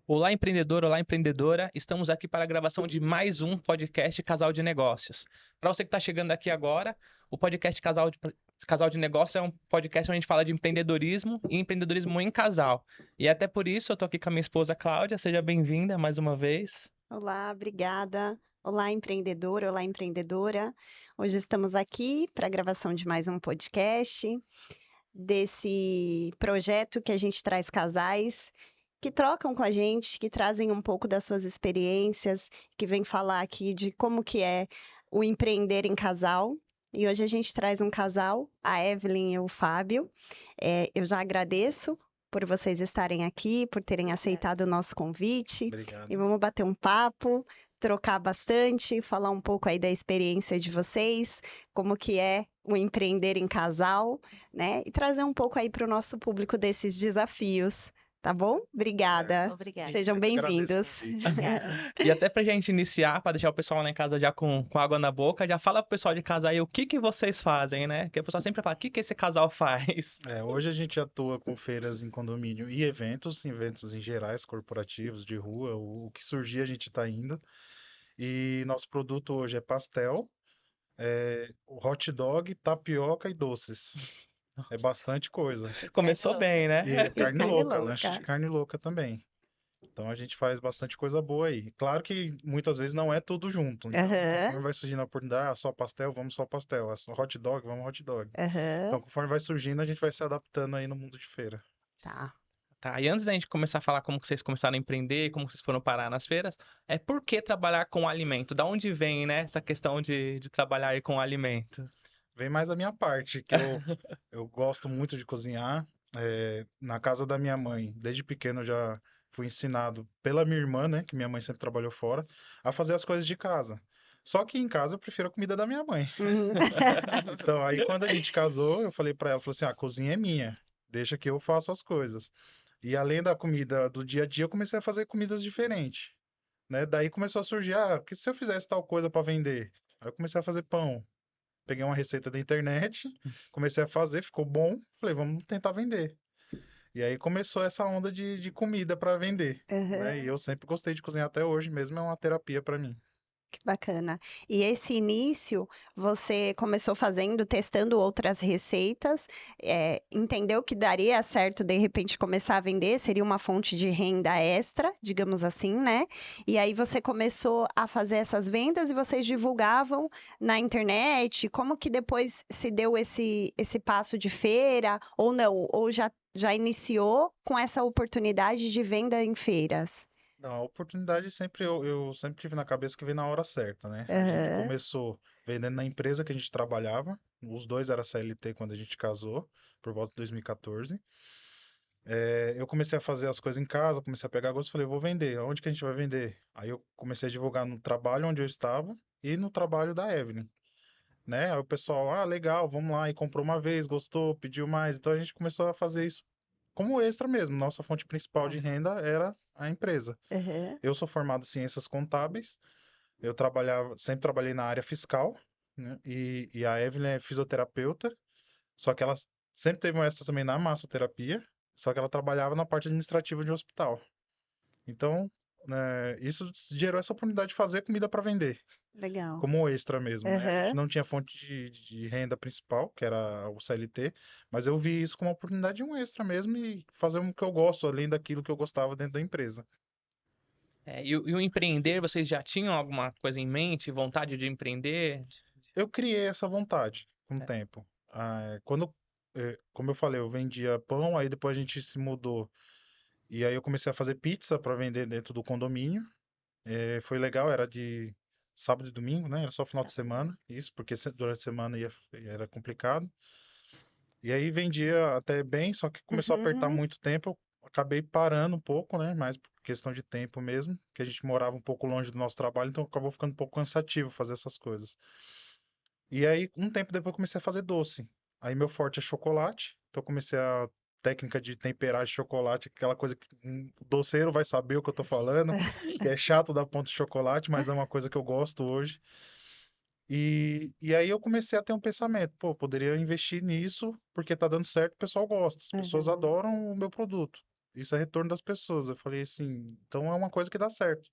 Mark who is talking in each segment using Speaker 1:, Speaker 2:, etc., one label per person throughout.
Speaker 1: Olá, empreendedor, olá, empreendedora. Estamos aqui para a gravação de mais um podcast Casal de Negócios. Para você que está chegando aqui agora, o podcast Casal de Negócios é um podcast onde a gente fala de empreendedorismo e empreendedorismo em casal. E até por isso eu estou aqui com a minha esposa Cláudia. Seja bem-vinda mais uma vez.
Speaker 2: Olá, obrigada. Olá, empreendedor, olá, empreendedora. Hoje estamos aqui para a gravação de mais um podcast desse projeto que a gente traz casais que trocam com a gente, que trazem um pouco das suas experiências, que vem falar aqui de como que é o empreender em casal. E hoje a gente traz um casal, a Evelyn e o Fábio. Eu já agradeço por vocês estarem aqui, por terem aceitado o nosso convite. E
Speaker 3: Obrigado.
Speaker 2: vamos bater um papo, trocar bastante, falar um pouco aí da experiência de vocês, como que é o empreender em casal, né? E trazer um pouco aí para o nosso público desses desafios, tá bom? Obrigada.
Speaker 4: Obrigada.
Speaker 2: Sejam
Speaker 3: Eu que agradeço o
Speaker 2: bem-vindos.
Speaker 3: convite.
Speaker 4: Obrigada.
Speaker 1: E até para a gente iniciar, para deixar o pessoal lá em casa já com água na boca, já fala pro pessoal de casa aí o que vocês fazem, né? Que o pessoal sempre fala, o que esse casal faz?
Speaker 3: Hoje a gente atua com feiras em condomínio e eventos em gerais, corporativos, de rua, o que surgir a gente está indo. E nosso produto hoje é pastel, hot dog, tapioca e doces. É bastante coisa.
Speaker 1: Começou bem, né?
Speaker 3: E
Speaker 2: E
Speaker 3: carne
Speaker 2: carne
Speaker 3: louca, lanche
Speaker 2: louca.
Speaker 3: de carne louca também. Então a gente faz bastante coisa boa aí. Claro que muitas vezes não é tudo junto. Então,
Speaker 2: Aham,
Speaker 3: conforme vai surgindo a oportunidade, só pastel, vamos só pastel. Hot dog, vamos hot dog.
Speaker 2: aham.
Speaker 3: Então, conforme vai surgindo, a gente vai se adaptando aí no mundo de feira.
Speaker 2: Tá.
Speaker 1: Tá, e antes da gente começar a falar como que vocês começaram a empreender, como que vocês foram parar nas feiras, por que trabalhar com alimento? Da onde vem, né, essa questão de trabalhar aí com alimento?
Speaker 3: Vem mais da minha parte, que eu gosto muito de cozinhar. Na casa da minha mãe, desde pequeno eu já fui ensinado pela minha irmã, né, que minha mãe sempre trabalhou fora, a fazer as coisas de casa. Só que em casa eu prefiro a comida da minha mãe.
Speaker 2: Uhum.
Speaker 3: Então, aí quando a gente casou, eu falei pra ela, falei assim, a cozinha é minha, deixa que eu faço as coisas. E além da comida do dia a dia, eu comecei a fazer comidas diferentes, né? Daí começou a surgir, que se eu fizesse tal coisa para vender? Aí eu comecei a fazer pão. Peguei uma receita da internet, comecei a fazer, ficou bom, falei, vamos tentar vender. E aí começou essa onda de comida para vender, né? E
Speaker 2: Aham.
Speaker 3: eu sempre gostei de cozinhar até hoje mesmo, é uma terapia para mim.
Speaker 2: Que bacana. E esse início, você começou fazendo, testando outras receitas, entendeu que daria certo, de repente, começar a vender, seria uma fonte de renda extra, digamos assim, né? E aí você começou a fazer essas vendas e vocês divulgavam na internet. Como que depois se deu esse passo de feira, ou não? Ou já iniciou com essa oportunidade de venda em feiras?
Speaker 3: Não, a oportunidade sempre eu sempre tive na cabeça que veio na hora certa, né? A gente
Speaker 2: Aham,
Speaker 3: começou vendendo na empresa que a gente trabalhava, os dois era CLT quando a gente casou, por volta de 2014. Eu comecei a fazer as coisas em casa, comecei a pegar gosto, falei, vou vender. Onde que a gente vai vender? Aí eu comecei a divulgar no trabalho onde eu estava e no trabalho da Evelyn, né? Aí o pessoal, legal, vamos lá, e comprou uma vez, gostou, pediu mais. Então a gente começou a fazer isso como extra mesmo. Nossa fonte principal de
Speaker 2: tá.
Speaker 3: renda era a empresa.
Speaker 2: Aham.
Speaker 3: Eu sou formado em ciências contábeis, eu sempre trabalhei na área fiscal, né? E a Evelyn é fisioterapeuta, só que ela sempre teve um extra também na massoterapia, só que ela trabalhava na parte administrativa de um hospital. Então, né, isso gerou essa oportunidade de fazer comida para vender,
Speaker 2: Legal.
Speaker 3: como extra mesmo, né? A gente
Speaker 2: Aham.
Speaker 3: não tinha fonte de renda principal, que era o CLT, mas eu vi isso como uma oportunidade de um extra mesmo e fazer o que eu gosto, além daquilo que eu gostava dentro da empresa.
Speaker 1: E o empreender, vocês já tinham alguma coisa em mente, vontade de empreender?
Speaker 3: Eu criei essa vontade com o
Speaker 1: É.
Speaker 3: tempo. Como eu falei, eu vendia pão, aí depois a gente se mudou e aí eu comecei a fazer pizza para vender dentro do condomínio. Foi legal, era de sábado e domingo, né? Era só final de semana, isso, porque durante a semana era complicado. E aí vendia até bem, só que começou a apertar
Speaker 2: Uhum.
Speaker 3: muito tempo, eu acabei parando um pouco, né? Mais por questão de tempo mesmo, que a gente morava um pouco longe do nosso trabalho, então acabou ficando um pouco cansativo fazer essas coisas. E aí, um tempo depois, eu comecei a fazer doce. Aí, meu forte é chocolate. Então, eu comecei a técnica de temperar de chocolate, aquela coisa que o doceiro vai saber o que eu tô falando, que é chato dar ponto de chocolate, mas é uma coisa que eu gosto hoje. E aí, eu comecei a ter um pensamento: pô, poderia investir nisso, porque tá dando certo, o pessoal gosta, as pessoas
Speaker 2: Uhum.
Speaker 3: adoram o meu produto. isso é retorno das pessoas. Eu falei assim, então é uma coisa que dá certo.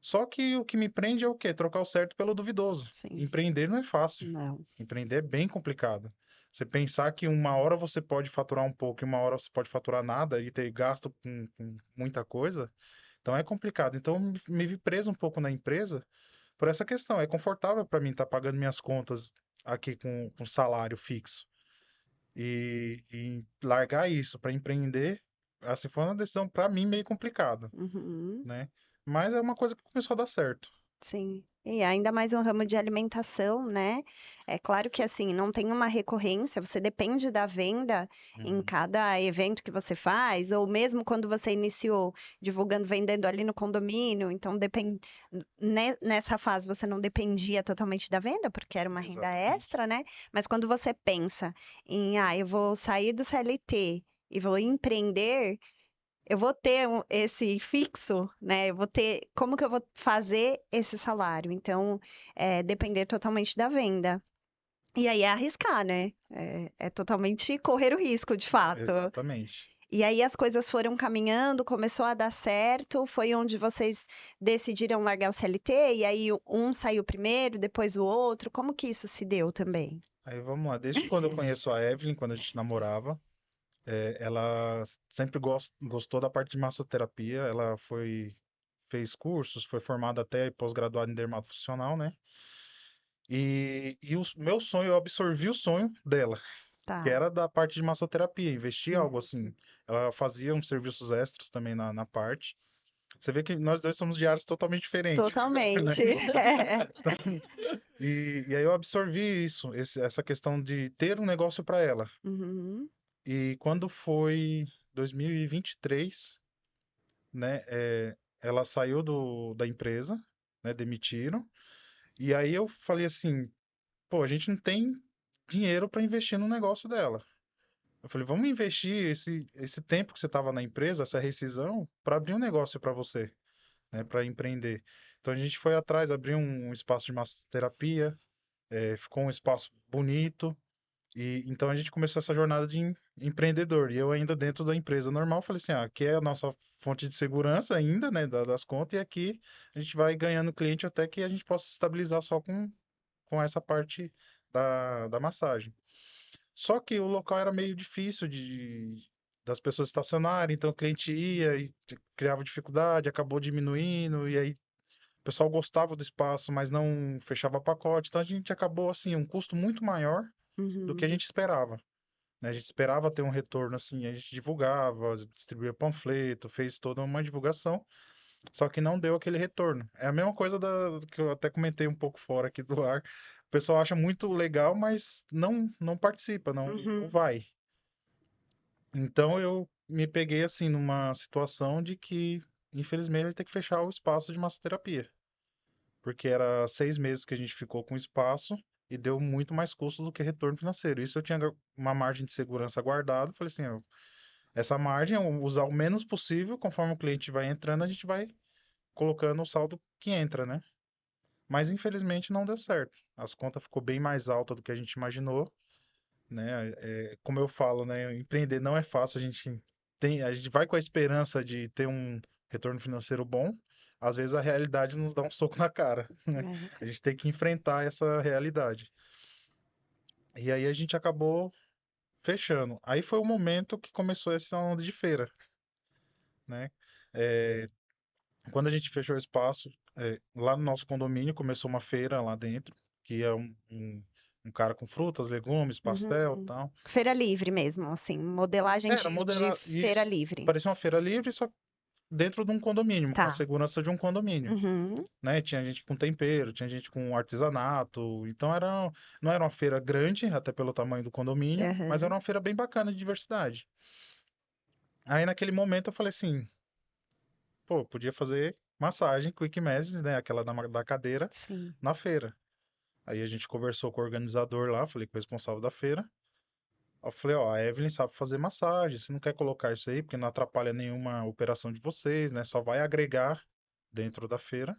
Speaker 3: Só que o que me prende é o quê? Trocar o certo pelo duvidoso.
Speaker 2: Sim.
Speaker 3: Empreender não é fácil.
Speaker 2: Não.
Speaker 3: Empreender é bem complicado. Você pensar que uma hora você pode faturar um pouco e uma hora você pode faturar nada e ter gasto com muita coisa, então é complicado. Então eu me vi preso um pouco na empresa por essa questão. É confortável para mim estar pagando minhas contas aqui com salário fixo. E largar isso para empreender, assim, foi uma decisão para mim meio complicada,
Speaker 2: Uhum.
Speaker 3: né? Mas é uma coisa que começou a dar certo.
Speaker 2: Sim. E ainda mais um ramo de alimentação, né? É claro que assim, não tem uma recorrência, você depende da venda em
Speaker 3: Uhum.
Speaker 2: cada evento que você faz, ou mesmo quando você iniciou divulgando, vendendo ali no condomínio, então depende, nessa fase você não dependia totalmente da venda, porque era uma renda
Speaker 3: Exatamente.
Speaker 2: extra, né? Mas quando você pensa em, eu vou sair do CLT e vou empreender, eu vou ter esse fixo, né? Eu vou ter, como que eu vou fazer esse salário? Então, depender totalmente da venda. E aí é arriscar, né? É totalmente correr o risco, de fato.
Speaker 3: Exatamente.
Speaker 2: E aí as coisas foram caminhando, começou a dar certo, foi onde vocês decidiram largar o CLT, e aí um saiu primeiro, depois o outro. Como que isso se deu também?
Speaker 3: Aí vamos lá. Desde quando eu conheço a Evelyn, quando a gente namorava, ela sempre gostou da parte de massoterapia. Ela fez cursos, foi formada até pós-graduada em dermatofuncional, né? E o meu sonho, eu absorvi o sonho dela, que
Speaker 2: Tá.
Speaker 3: era da parte de massoterapia, investir algo
Speaker 2: Uhum.
Speaker 3: assim. Ela fazia uns serviços extras também na parte. Você vê que nós dois somos de áreas totalmente diferentes, né?
Speaker 2: Totalmente. É.
Speaker 3: E aí eu absorvi isso, essa questão de ter um negócio para ela.
Speaker 2: Uhum.
Speaker 3: E quando foi 2023, né, ela saiu da empresa, né, demitiram. E aí eu falei assim, pô, a gente não tem dinheiro para investir no negócio dela. Eu falei, vamos investir esse tempo que você estava na empresa, essa rescisão, para abrir um negócio para você, né, para empreender. Então a gente foi atrás, abriu um espaço de massoterapia, ficou um espaço bonito. E então a gente começou essa jornada de empreendedor. E eu ainda dentro da empresa normal, falei assim, aqui é a nossa fonte de segurança ainda, né, das contas, e aqui a gente vai ganhando cliente até que a gente possa se estabilizar só com essa parte da massagem. Só que o local era meio difícil das pessoas estacionarem, então o cliente ia e criava dificuldade, acabou diminuindo, e aí o pessoal gostava do espaço, mas não fechava pacote, então a gente acabou assim, um custo muito maior do que a
Speaker 2: Uhum.
Speaker 3: gente esperava, né? A gente esperava ter um retorno assim, a gente divulgava, distribuía panfleto, fez toda uma divulgação, só que não deu aquele retorno. É a mesma coisa que eu até comentei um pouco fora aqui do ar. O pessoal acha muito legal, mas não participa, não
Speaker 2: Uhum.
Speaker 3: vai. Então eu me peguei assim numa situação de que, infelizmente, ele tem que fechar o espaço de massoterapia, porque era 6 meses que a gente ficou com o espaço e deu muito mais custo do que retorno financeiro. Isso eu tinha uma margem de segurança guardada, falei assim, essa margem eu usar o menos possível, conforme o cliente vai entrando, a gente vai colocando o saldo que entra, né? Mas infelizmente não deu certo. As contas ficou bem mais alta do que a gente imaginou, né? Como eu falo, né? Empreender não é fácil. A gente vai com a esperança de ter um retorno financeiro bom. Às vezes a realidade nos dá um soco na cara, né? A
Speaker 2: É.
Speaker 3: gente tem que enfrentar essa realidade. E aí a gente acabou fechando. Aí foi o momento que começou essa onda de feira, né? É, Quando a gente fechou o espaço, lá no nosso condomínio começou uma feira lá dentro, que é um cara com frutas, legumes, pastel e
Speaker 2: Uhum.
Speaker 3: tal.
Speaker 2: Feira livre mesmo, assim, modelagem
Speaker 3: Era
Speaker 2: de
Speaker 3: modelar
Speaker 2: feira
Speaker 3: isso.
Speaker 2: livre.
Speaker 3: Parecia uma feira livre, só dentro de um condomínio, com a
Speaker 2: Tá.
Speaker 3: segurança de um condomínio,
Speaker 2: Uhum.
Speaker 3: né? Tinha gente com tempero, tinha gente com artesanato. Então não era uma feira grande, até pelo tamanho do condomínio, mas era
Speaker 2: Aham.
Speaker 3: uma feira bem bacana de diversidade. Aí naquele momento eu falei assim, pô, podia fazer massagem Quick Massage, né? Aquela da cadeira,
Speaker 2: Sim.
Speaker 3: na feira. Aí a gente conversou com o organizador lá, falei com o responsável da feira. Eu falei, ó, a Evelyn sabe fazer massagem, você não quer colocar isso aí, porque não atrapalha nenhuma operação de vocês, né? Só vai agregar dentro da feira.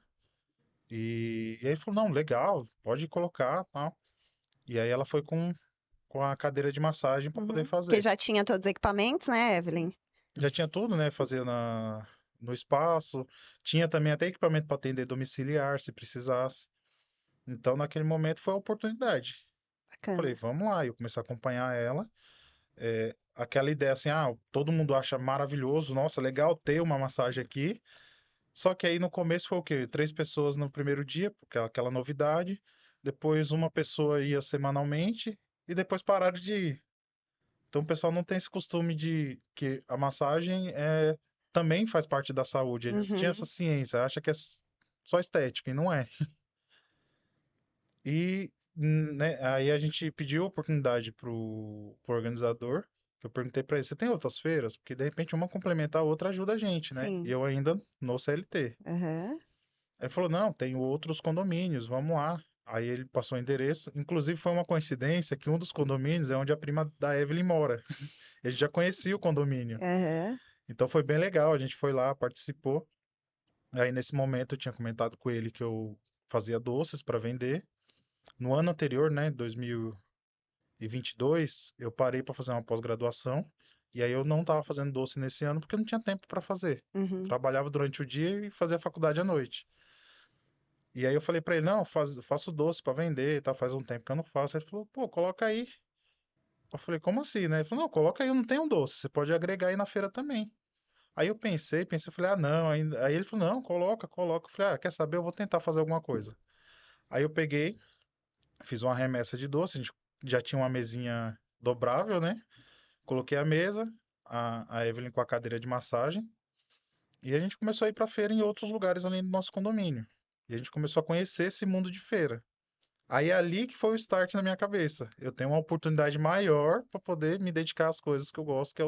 Speaker 3: E aí ele falou, não, legal, pode colocar, tal. E aí ela foi com a cadeira de massagem para poder
Speaker 2: Uhum. Que
Speaker 3: fazer.
Speaker 2: já tinha todos os equipamentos, né,
Speaker 3: Sim.
Speaker 2: Evelyn?
Speaker 3: Já tinha tudo, né? Fazia no espaço. Tinha também até equipamento para atender domiciliar, se precisasse. Então, naquele momento, foi a oportunidade. Falei,
Speaker 2: Bacana.
Speaker 3: vamos lá. Eu comecei a acompanhar ela. Aquela ideia assim, todo mundo acha maravilhoso, nossa, legal ter uma massagem aqui. Só que aí no começo foi o quê? 3 pessoas no primeiro dia, porque é aquela novidade. Depois uma pessoa ia semanalmente e depois pararam de ir. Então o pessoal não tem esse costume de que a massagem também faz parte da saúde. Eles tinham essa
Speaker 2: Uhum.
Speaker 3: ciência, acha que é só estética e não é. E né, aí a gente pediu a oportunidade pro organizador. Que eu perguntei pra ele, você tem outras feiras? Porque de repente uma complementa a outra ajuda a gente, né? E
Speaker 2: Sim.
Speaker 3: eu ainda no CLT.
Speaker 2: Aham.
Speaker 3: Aí ele falou, não, tem outros condomínios, vamos lá. Aí ele passou o endereço. Inclusive foi uma coincidência que um dos condomínios é onde a prima da Evelyn mora. E a gente já conhecia o condomínio.
Speaker 2: Aham.
Speaker 3: Então foi bem legal, a gente foi lá, participou. Aí nesse momento eu tinha comentado com ele que eu fazia doces para vender. No ano anterior, né, 2022, eu parei para fazer uma pós-graduação. E aí eu não estava fazendo doce nesse ano porque eu não tinha tempo para fazer.
Speaker 2: Uhum.
Speaker 3: Trabalhava durante o dia e fazia faculdade à noite. E aí eu falei pra ele, não, faço doce pra vender, e tal, faz um tempo que eu não faço. Ele falou, pô, coloca aí. Eu falei, como assim, né? Ele falou, não, coloca aí, eu não tenho um doce, você pode agregar aí na feira também. Aí eu pensei, falei, não, aí ele falou, não, coloca. Eu falei, quer saber, eu vou tentar fazer alguma coisa. Aí eu peguei, fiz uma remessa de doce, a gente já tinha uma mesinha dobrável, né? Coloquei a mesa, a Evelyn com a cadeira de massagem, e a gente começou a ir pra feira em outros lugares além do nosso condomínio. E a gente começou a conhecer esse mundo de feira. Aí é ali que foi o start na minha cabeça. Eu tenho uma oportunidade maior para poder me dedicar às coisas que eu gosto, que é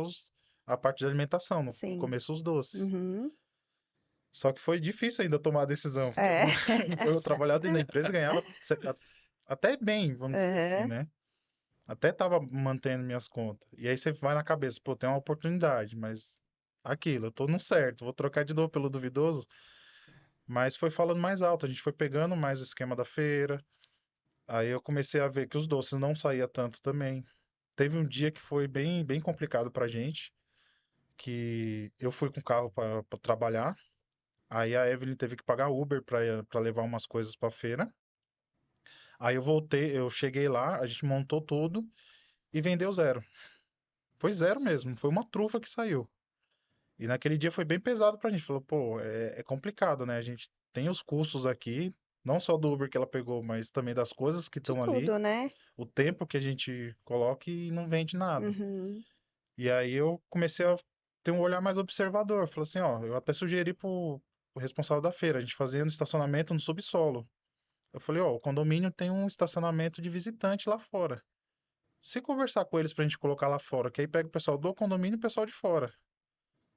Speaker 3: a parte de alimentação, no
Speaker 2: Sim.
Speaker 3: começo os doces.
Speaker 2: Uhum.
Speaker 3: Só que foi difícil ainda tomar a decisão, porque
Speaker 2: É.
Speaker 3: eu trabalhava dentro da empresa e ganhava até bem, vamos dizer assim,
Speaker 2: Aham.
Speaker 3: né? Até tava mantendo minhas contas. E aí você vai na cabeça, pô, tem uma oportunidade, mas aquilo, eu tô no certo, vou trocar de novo pelo duvidoso. Mas foi falando mais alto, a gente foi pegando mais o esquema da feira. Aí eu comecei a ver que os doces não saía tanto também. Teve um dia que foi bem, bem complicado pra gente, que eu fui com o carro pra trabalhar, aí a Evelyn teve que pagar Uber pra levar umas coisas pra feira. Aí eu voltei, eu cheguei lá, a gente montou tudo e vendeu zero. Foi zero mesmo, foi uma trufa que saiu. E naquele dia foi bem pesado pra gente. Falou, pô, é complicado, né? A gente tem os custos aqui, não só do Uber que ela pegou, mas também das coisas que
Speaker 2: De
Speaker 3: estão ali,
Speaker 2: tudo, né?
Speaker 3: o tempo que a gente coloca e não vende nada.
Speaker 2: Uhum.
Speaker 3: E aí eu comecei a ter um olhar mais observador. Falei assim, ó, eu até sugeri pro responsável da feira, a gente fazia no estacionamento no subsolo. Eu falei, ó, o condomínio tem um estacionamento de visitante lá fora. Se conversar com eles pra gente colocar lá fora, que aí pega o pessoal do condomínio e o pessoal de fora.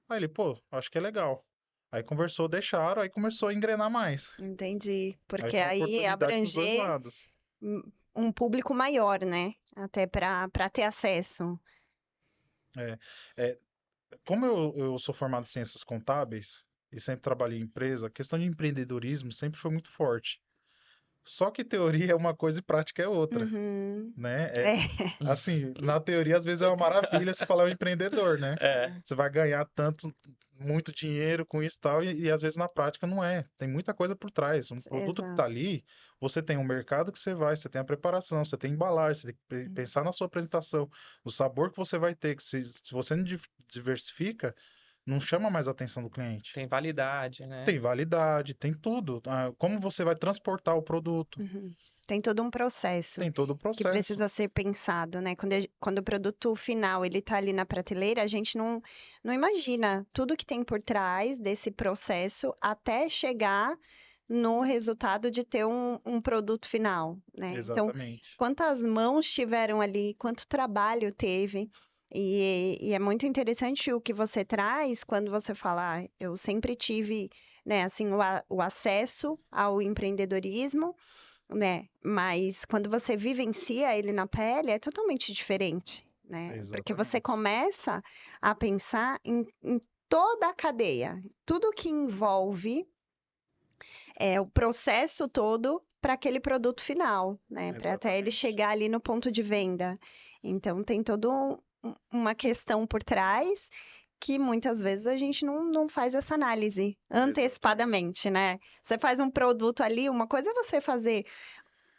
Speaker 3: Aí ele, pô, acho que é legal. Aí conversou, deixaram, aí começou a engrenar mais.
Speaker 2: Entendi.
Speaker 3: Aí
Speaker 2: Porque
Speaker 3: foi uma
Speaker 2: aí
Speaker 3: oportunidade pros dois
Speaker 2: abranger
Speaker 3: lados.
Speaker 2: um um público maior, né? Até para ter acesso.
Speaker 3: É, é, como eu sou formado em ciências contábeis e sempre trabalhei em empresa, a questão de empreendedorismo sempre foi muito forte. Só que teoria é uma coisa e prática é outra,
Speaker 2: Uhum.
Speaker 3: né?
Speaker 2: É.
Speaker 3: Assim, na teoria às vezes é uma maravilha se falar um empreendedor, né?
Speaker 1: É,
Speaker 3: Você vai ganhar tanto, muito dinheiro com isso e tal, e às vezes na prática não é. Tem muita coisa por trás. Um produto que tá
Speaker 2: Exato.
Speaker 3: ali, você tem um mercado que você vai, você tem a preparação, você tem embalagem, você tem que pensar na sua apresentação, no sabor que você vai ter, que se você não diversifica, não chama mais a atenção do cliente.
Speaker 1: tem validade, né?
Speaker 3: Tem validade, tem tudo. Como você vai transportar o produto?
Speaker 2: Uhum. Tem todo um processo
Speaker 3: Tem todo o
Speaker 2: que
Speaker 3: processo.
Speaker 2: precisa ser pensado, né? Quando o produto final ele tá ali na prateleira, a gente não imagina tudo que tem por trás desse processo até chegar no resultado de ter um produto final, né? Então,
Speaker 3: Exatamente.
Speaker 2: quantas mãos tiveram ali, quanto trabalho teve. E é muito interessante o que você traz quando você fala, eu sempre tive, né, assim, o acesso ao empreendedorismo, né? Mas quando você vivencia ele na pele, é totalmente diferente, né? Porque você
Speaker 3: Exatamente.
Speaker 2: começa a pensar em toda a cadeia, tudo que envolve o processo todo para aquele produto final, né? Para até ele
Speaker 3: Exatamente.
Speaker 2: chegar ali no ponto de venda. Então tem toda uma questão por trás que muitas vezes a gente não faz essa análise antecipadamente, né? Você faz um produto ali, uma coisa é você fazer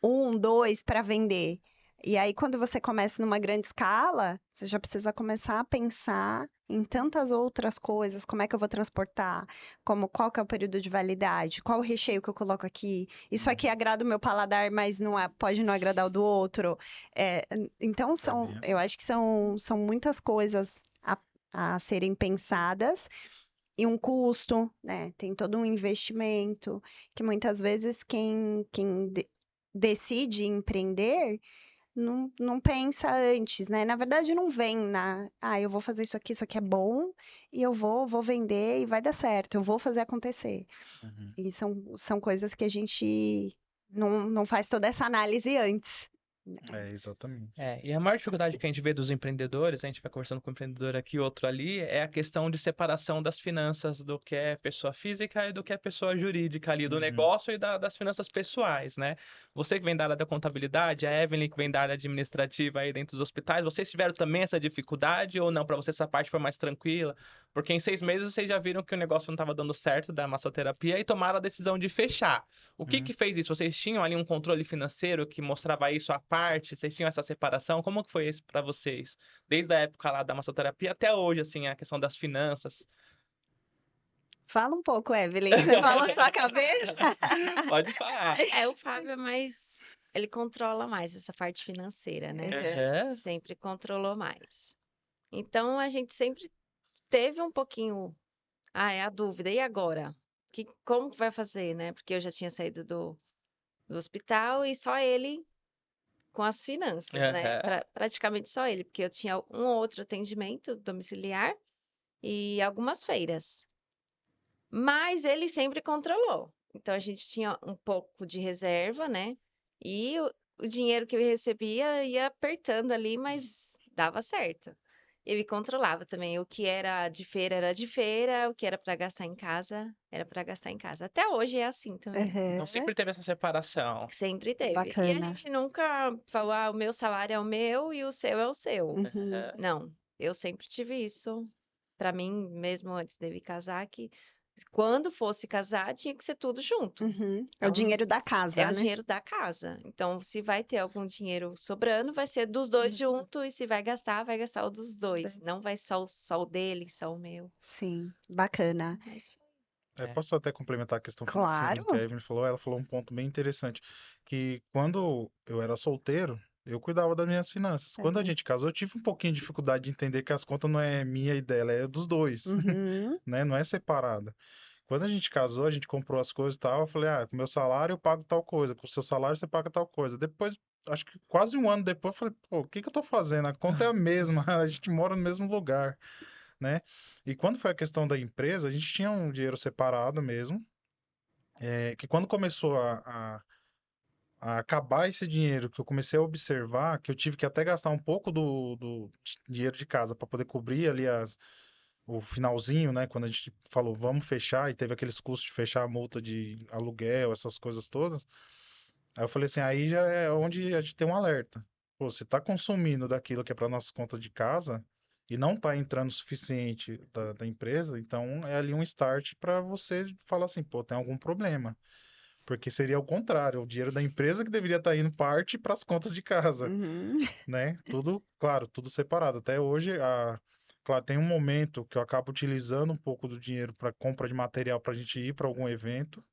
Speaker 2: 1, 2 para vender. E aí, quando você começa numa grande escala, você já precisa começar a pensar em tantas outras coisas, como é que eu vou transportar, qual que é o período de validade, qual o recheio que eu coloco aqui, isso aqui agrada o meu paladar, mas pode não agradar o do outro. Então,
Speaker 3: bem
Speaker 2: eu
Speaker 3: assim.
Speaker 2: acho que são muitas coisas a serem pensadas e um custo, né? Tem todo um investimento que muitas vezes quem decide empreender não pensa antes, né? Na verdade, não vem eu vou fazer isso aqui é bom, e eu vou vender e vai dar certo, eu vou fazer acontecer.
Speaker 3: Uhum.
Speaker 2: E são coisas que a gente não faz toda essa análise antes.
Speaker 3: Exatamente.
Speaker 1: E a maior dificuldade que a gente vê dos empreendedores, a gente vai conversando com um empreendedor aqui, outro ali, é a questão de separação das finanças do que é pessoa física e do que é pessoa jurídica ali, do
Speaker 3: Uhum.
Speaker 1: negócio e das finanças pessoais, né? Você que vem da área da contabilidade, a Evelyn que vem da área administrativa aí dentro dos hospitais, vocês tiveram também essa dificuldade ou não? Para você essa parte foi mais tranquila? Porque em 6 meses vocês já viram que o negócio não estava dando certo da massoterapia e tomaram a decisão de fechar. O que que fez isso? Vocês tinham ali um controle financeiro que mostrava isso à parte? Vocês tinham essa separação? Como que foi isso para vocês? Desde a época lá da massoterapia até hoje, assim, a questão das finanças.
Speaker 2: Fala um pouco, Evelyn. Você fala na sua cabeça?
Speaker 1: Pode falar.
Speaker 4: O Fábio é mais. Ele controla mais essa parte financeira, né?
Speaker 1: Uhum.
Speaker 4: Sempre controlou mais. Então a gente sempre teve um pouquinho. A dúvida. E agora? Como que vai fazer, né? Porque eu já tinha saído do hospital e só ele com as finanças, né?
Speaker 1: Uhum.
Speaker 4: Praticamente só ele, porque eu tinha um ou outro atendimento domiciliar e algumas feiras. Mas ele sempre controlou. Então a gente tinha um pouco de reserva, né? E o dinheiro que eu recebia ia apertando ali, mas dava certo. Ele controlava também. O que era de feira, o que era para gastar em casa, era para gastar em casa. Até hoje é assim também.
Speaker 1: Então sempre teve essa separação.
Speaker 4: Sempre teve. E a
Speaker 2: Bacana.
Speaker 4: gente nunca falou, o meu salário é o meu e o seu é o seu.
Speaker 2: Uhum.
Speaker 4: Não, eu sempre tive isso. Pra mim, mesmo antes de eu casar, que quando fosse casar, tinha que ser tudo junto.
Speaker 2: Uhum. É o
Speaker 4: Então,
Speaker 2: dinheiro da casa,
Speaker 4: é o
Speaker 2: né?
Speaker 4: dinheiro da casa. Então, se vai ter algum dinheiro sobrando, vai ser dos dois juntos. E se vai gastar o dos dois. Não vai só o dele, só o meu.
Speaker 2: Sim, bacana.
Speaker 4: Mas
Speaker 3: Posso até complementar a questão financeira
Speaker 2: Claro.
Speaker 3: do que a Evelyn falou? Ela falou um ponto bem interessante, que quando eu era solteiro, eu cuidava das minhas finanças. Quando a gente casou, eu tive um pouquinho de dificuldade de entender que as contas não é minha e dela, é dos dois,
Speaker 2: Uhum.
Speaker 3: né? Não é separada. Quando a gente casou, a gente comprou as coisas e tal, eu falei, com o meu salário eu pago tal coisa, com o seu salário você paga tal coisa. Depois, acho que quase um ano depois, eu falei, pô, o que que eu tô fazendo? A conta é a mesma, a gente mora no mesmo lugar, né? E quando foi a questão da empresa, a gente tinha um dinheiro separado mesmo, que quando começou a acabar esse dinheiro, que eu comecei a observar, que eu tive que até gastar um pouco do dinheiro de casa para poder cobrir ali o finalzinho, né? Quando a gente falou, vamos fechar, e teve aqueles custos de fechar a multa de aluguel, essas coisas todas. Aí eu falei assim, aí já é onde a gente tem um alerta. Pô, você tá consumindo daquilo que é para nossas contas de casa e não tá entrando o suficiente da empresa, então é ali um start para você falar assim, pô, tem algum problema. Porque seria o contrário, o dinheiro da empresa que deveria estar indo parte para as contas de casa,
Speaker 2: Uhum.
Speaker 3: né? Tudo, claro, tudo separado. Até hoje, claro, tem um momento que eu acabo utilizando um pouco do dinheiro para compra de material para a gente ir para algum evento,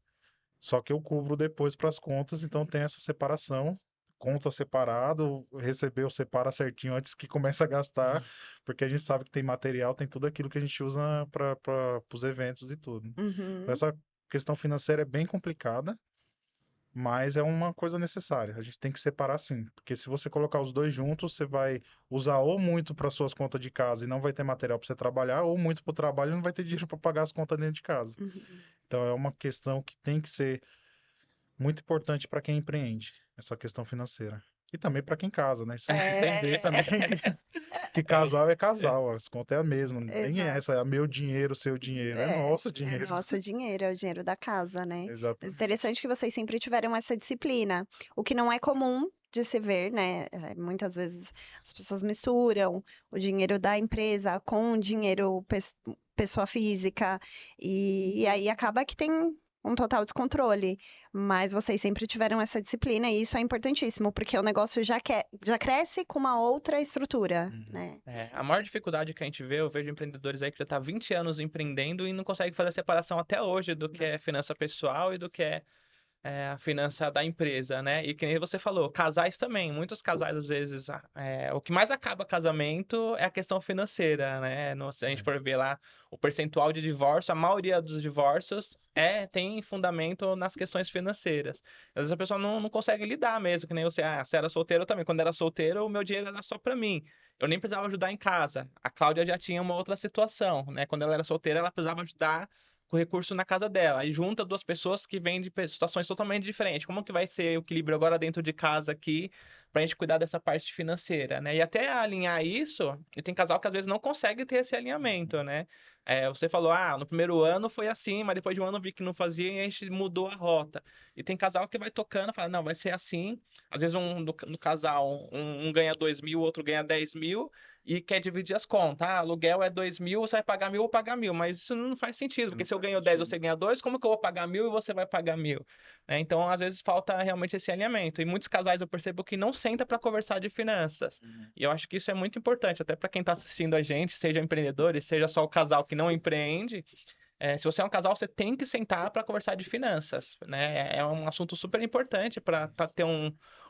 Speaker 3: só que eu cubro depois para as contas, então tem essa separação. Conta separado, recebeu, separa certinho antes que comece a gastar, porque a gente sabe que tem material, tem tudo aquilo que a gente usa para os eventos e tudo. Então,
Speaker 2: Uhum.
Speaker 3: essa questão financeira é bem complicada, mas é uma coisa necessária. A gente tem que separar sim, porque se você colocar os dois juntos, você vai usar ou muito para suas contas de casa e não vai ter material para você trabalhar, ou muito para o trabalho e não vai ter dinheiro para pagar as contas dentro de casa.
Speaker 2: Uhum.
Speaker 3: Então é uma questão que tem que ser muito importante para quem empreende, essa questão financeira. E também para quem casa, né? Você entender também que casal é casal, as contas é a mesma. Não tem
Speaker 2: Exato.
Speaker 3: essa, é meu dinheiro, seu dinheiro. É nosso
Speaker 2: É
Speaker 3: dinheiro.
Speaker 2: nosso dinheiro, é o dinheiro da casa, né? Mas
Speaker 3: Exatamente.
Speaker 2: interessante que vocês sempre tiveram essa disciplina, o que não é comum de se ver, né? Muitas vezes as pessoas misturam o dinheiro da empresa com o dinheiro pessoa física, e aí acaba que tem um total descontrole. Mas vocês sempre tiveram essa disciplina, e isso é importantíssimo, porque o negócio já cresce com uma outra estrutura, né?
Speaker 1: A maior dificuldade que a gente vê, eu vejo empreendedores aí que já tá 20 anos empreendendo e não consegue fazer a separação até hoje do que é finança pessoal e do que é a finança da empresa, né? E que nem você falou, casais também. Muitos casais, às vezes, o que mais acaba casamento é a questão financeira, né? Se a gente for ver lá o percentual de divórcio, a maioria dos divórcios tem fundamento nas questões financeiras. Às vezes a pessoa não consegue lidar mesmo, que nem você, você era solteiro também. Quando era solteiro, o meu dinheiro era só pra mim. Eu nem precisava ajudar em casa. A Cláudia já tinha uma outra situação, né? Quando ela era solteira, ela precisava ajudar com recurso na casa dela. Aí junta duas pessoas que vêm de situações totalmente diferentes. Como que vai ser o equilíbrio agora dentro de casa aqui pra gente cuidar dessa parte financeira, né? E até alinhar isso, e tem casal que às vezes não consegue ter esse alinhamento, né? Você falou, no primeiro ano foi assim, mas depois de um ano vi que não fazia e a gente mudou a rota. E tem casal que vai tocando, fala, não, vai ser assim. Às vezes no casal, um ganha 2.000, o outro ganha 10.000, e quer dividir as contas. Aluguel é 2.000, você vai pagar 1.000 ou pagar 1.000. Mas isso não faz sentido, porque se eu ganho 10, você ganha 2, como que eu vou pagar 1.000 e você vai pagar 1.000? Então, às vezes, falta realmente esse alinhamento. E muitos casais eu percebo que não senta para conversar de finanças. E eu acho que isso é muito importante, até para quem está assistindo a gente, seja empreendedores, seja só o casal que não empreende. Se você é um casal, você tem que sentar para conversar de finanças, né? É um assunto super importante para ter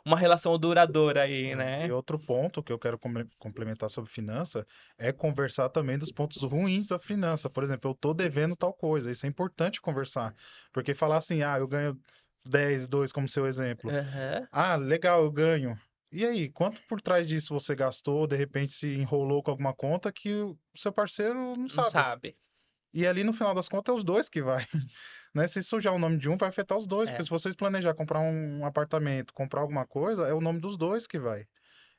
Speaker 1: uma relação duradoura aí,
Speaker 3: E
Speaker 1: né?
Speaker 3: outro ponto que eu quero complementar sobre finança é conversar também dos pontos ruins da finança. Por exemplo, eu tô devendo tal coisa. Isso é importante conversar. Porque falar assim, eu ganho 10, 2, como seu exemplo.
Speaker 1: Aham.
Speaker 3: Legal, eu ganho. E aí, quanto por trás disso você gastou, de repente se enrolou com alguma conta que o seu parceiro não
Speaker 1: Não
Speaker 3: sabe?
Speaker 1: sabe.
Speaker 3: E ali no final das contas é os dois que vai, né? Se sujar o nome de um, vai afetar os dois, porque
Speaker 1: É.
Speaker 3: se vocês planejar comprar um apartamento, comprar alguma coisa, é o nome dos dois que vai.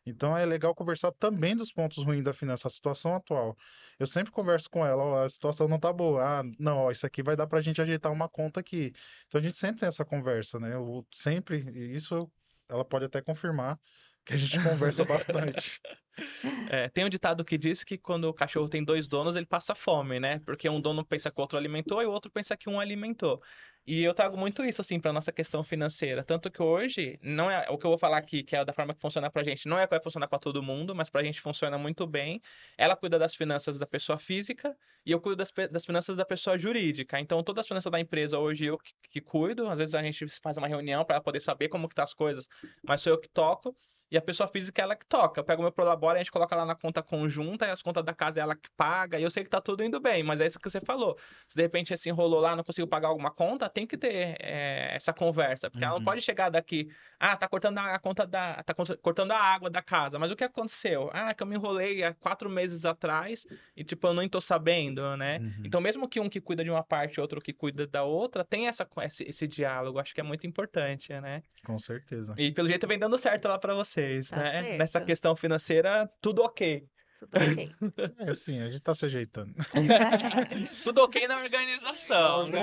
Speaker 3: Então é legal conversar também dos pontos ruins da finança, a situação atual. Eu sempre converso com ela, ó, a situação não tá boa. Não, ó, isso aqui vai dar pra gente ajeitar uma conta aqui. Então a gente sempre tem essa conversa, né? Eu sempre, e isso ela pode até confirmar, que a gente conversa bastante.
Speaker 1: Tem um ditado que diz que quando o cachorro tem dois donos, ele passa fome, né? Porque um dono pensa que o outro alimentou e o outro pensa que um alimentou. E eu trago muito isso, assim, para nossa questão financeira. Tanto que hoje, não é o que eu vou falar aqui, que é da forma que funciona pra gente, não é que vai funcionar para todo mundo, mas pra gente funciona muito bem. Ela cuida das finanças da pessoa física e eu cuido das finanças da pessoa jurídica. Então, todas as finanças da empresa hoje eu que cuido. Às vezes a gente faz uma reunião para poder saber como que tá as coisas, mas sou eu que toco. E a pessoa física é ela que toca. Eu pego o meu Prolabore, a gente coloca lá na conta conjunta, e as contas da casa é ela que paga, e eu sei que tá tudo indo bem, mas é isso que você falou. Se de repente se enrolou lá, não conseguiu pagar alguma conta, tem que ter essa conversa, porque ela não
Speaker 3: Uhum.
Speaker 1: pode chegar daqui, tá cortando a conta cortando a água da casa, mas o que aconteceu? Que eu me enrolei há 4 meses atrás, e tipo, eu não tô sabendo, né?
Speaker 3: Uhum.
Speaker 1: Então, mesmo que um que cuida de uma parte e outro que cuida da outra, tem esse diálogo, acho que é muito importante, né?
Speaker 3: Com certeza.
Speaker 1: E pelo jeito vem dando certo lá pra vocês,
Speaker 4: Tá
Speaker 1: né? Nessa
Speaker 4: certo.
Speaker 1: questão financeira, tudo ok.
Speaker 4: Tudo ok.
Speaker 3: É assim, a gente tá se ajeitando.
Speaker 1: Tudo ok na organização, né?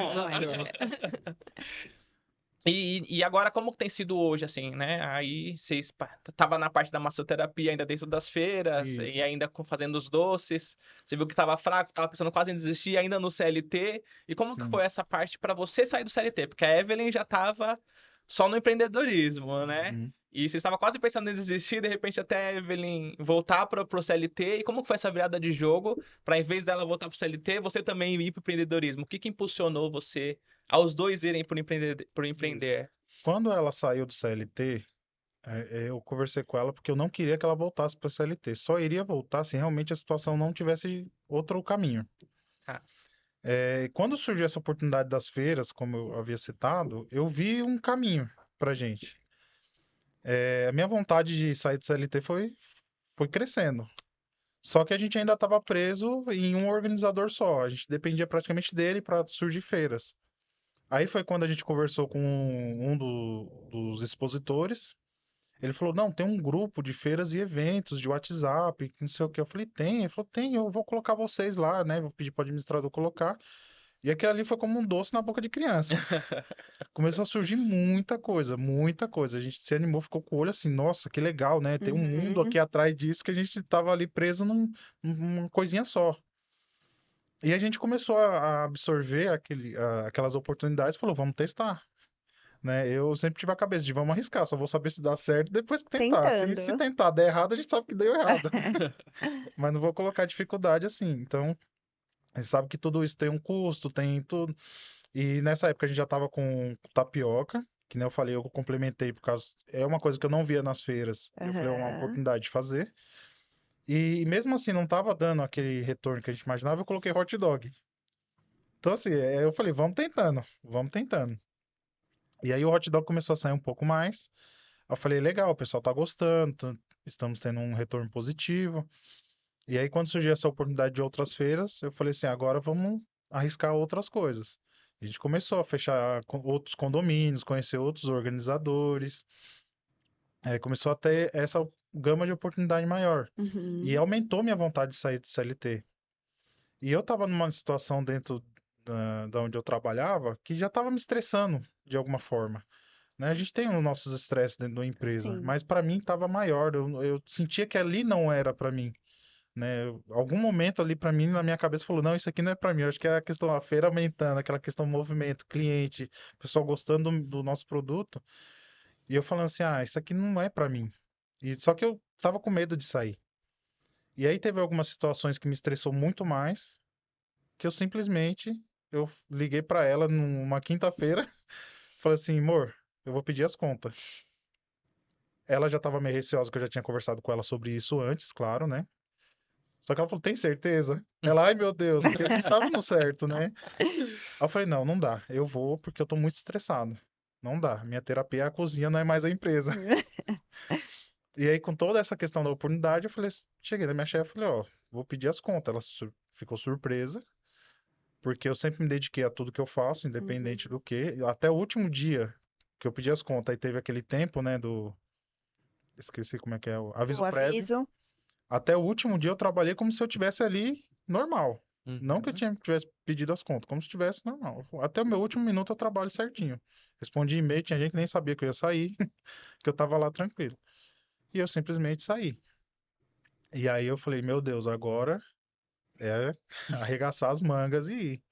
Speaker 1: E agora, como que tem sido hoje, assim, né? Aí vocês tava na parte da massoterapia ainda dentro das feiras e
Speaker 3: Isso.
Speaker 1: ainda fazendo os doces. Você viu que tava fraco, tava pensando quase em desistir ainda no CLT. E como que
Speaker 3: Sim.
Speaker 1: foi essa parte pra você sair do CLT? Porque a Evelyn já tava só no empreendedorismo, né?
Speaker 3: Uhum.
Speaker 1: E você estava quase pensando em desistir, de repente até a Evelyn voltar pro CLT. E como que foi essa virada de jogo para em vez dela voltar pro CLT, você também ir pro empreendedorismo? O que que impulsionou você aos dois irem pro
Speaker 3: Isso.
Speaker 1: empreender?
Speaker 3: Quando ela saiu do CLT, eu conversei com ela porque eu não queria que ela voltasse para o CLT. Só iria voltar se realmente a situação não tivesse outro caminho.
Speaker 1: Tá.
Speaker 3: Quando surgiu essa oportunidade das feiras, como eu havia citado, eu vi um caminho para gente. A minha vontade de sair do CLT foi crescendo. Só que a gente ainda estava preso em um organizador só. A gente dependia praticamente dele para surgir feiras. Aí foi quando a gente conversou com dos expositores. Ele falou: Não, tem um grupo de feiras e eventos de WhatsApp, que não sei o que. Eu falei: Tem? Ele falou: Tem, eu vou colocar vocês lá, né? Vou pedir para o administrador colocar. E aquilo ali foi como um doce na boca de criança. Começou a surgir muita coisa, muita coisa. A gente se animou, ficou com o olho assim, nossa, que legal, né? Tem um mundo
Speaker 2: Uhum.
Speaker 3: aqui atrás disso que a gente tava ali preso numa coisinha só. E a gente começou a absorver aquelas oportunidades e falou, vamos testar, né? Eu sempre tive a cabeça de vamos arriscar, só vou saber se dá certo depois que tentar. Se
Speaker 2: Tentando.
Speaker 3: tentar der errado, a gente sabe que deu errado. Mas não vou colocar dificuldade assim. Então, a gente sabe que tudo isso tem um custo, tem tudo. E nessa época a gente já tava com tapioca, que nem eu falei, eu complementei por causa. É uma coisa que eu não via nas feiras. Eu falei, é uma
Speaker 2: Aham.
Speaker 3: oportunidade de fazer. E mesmo assim não tava dando aquele retorno que a gente imaginava, eu coloquei hot dog. Então, assim, eu falei, vamos tentando, vamos tentando. E aí o hot dog começou a sair um pouco mais. Eu falei, legal, o pessoal tá gostando, estamos tendo um retorno positivo. E aí, quando surgiu essa oportunidade de outras feiras, eu falei assim, agora vamos arriscar outras coisas. A gente começou a fechar outros condomínios, conhecer outros organizadores, começou a ter essa gama de oportunidade maior. E
Speaker 2: Uhum.
Speaker 3: aumentou minha vontade de sair do CLT. E eu estava numa situação dentro da onde eu trabalhava que já estava me estressando de alguma forma. Né? A gente tem os nossos estresses dentro da empresa,
Speaker 2: Sim.
Speaker 3: mas para mim estava maior. Eu sentia que ali não era para mim, né? Algum momento ali para mim na minha cabeça falou, não, isso aqui não é para mim. Eu acho que era a questão a feira aumentando, aquela questão do movimento, cliente, pessoal gostando do nosso produto. E eu falando assim, isso aqui não é para mim. E só que eu tava com medo de sair. E aí teve algumas situações que me estressou muito mais, que eu liguei para ela numa quinta-feira, falei assim, amor, eu vou pedir as contas. Ela já estava meio receosa, que eu já tinha conversado com ela sobre isso antes, claro, né? Só que ela falou, tem certeza? Ela, ai meu Deus, porque a gente tava no certo, né? Aí eu falei, não, não dá. Eu vou porque eu tô muito estressado. Não dá. Minha terapia é a cozinha, não é mais a empresa. E aí, com toda essa questão da oportunidade, eu falei, cheguei na minha chefe e falei, ó, vou pedir as contas. Ela ficou surpresa, porque eu sempre me dediquei a tudo que eu faço, independente
Speaker 2: Uhum.
Speaker 3: do que. Até o último dia que eu pedi as contas, aí teve aquele tempo, né, esqueci como é que é, o
Speaker 2: O
Speaker 3: aviso prévio.
Speaker 2: aviso.
Speaker 3: Até o último dia eu trabalhei como se eu tivesse ali normal. Não que eu
Speaker 1: Uhum.
Speaker 3: tivesse pedido as contas, como se tivesse normal. Até o meu último minuto eu trabalho certinho. Respondi e-mail, tinha gente que nem sabia que eu ia sair, que eu tava lá tranquilo. E eu simplesmente saí. E aí eu falei, meu Deus, agora é arregaçar as mangas e ir.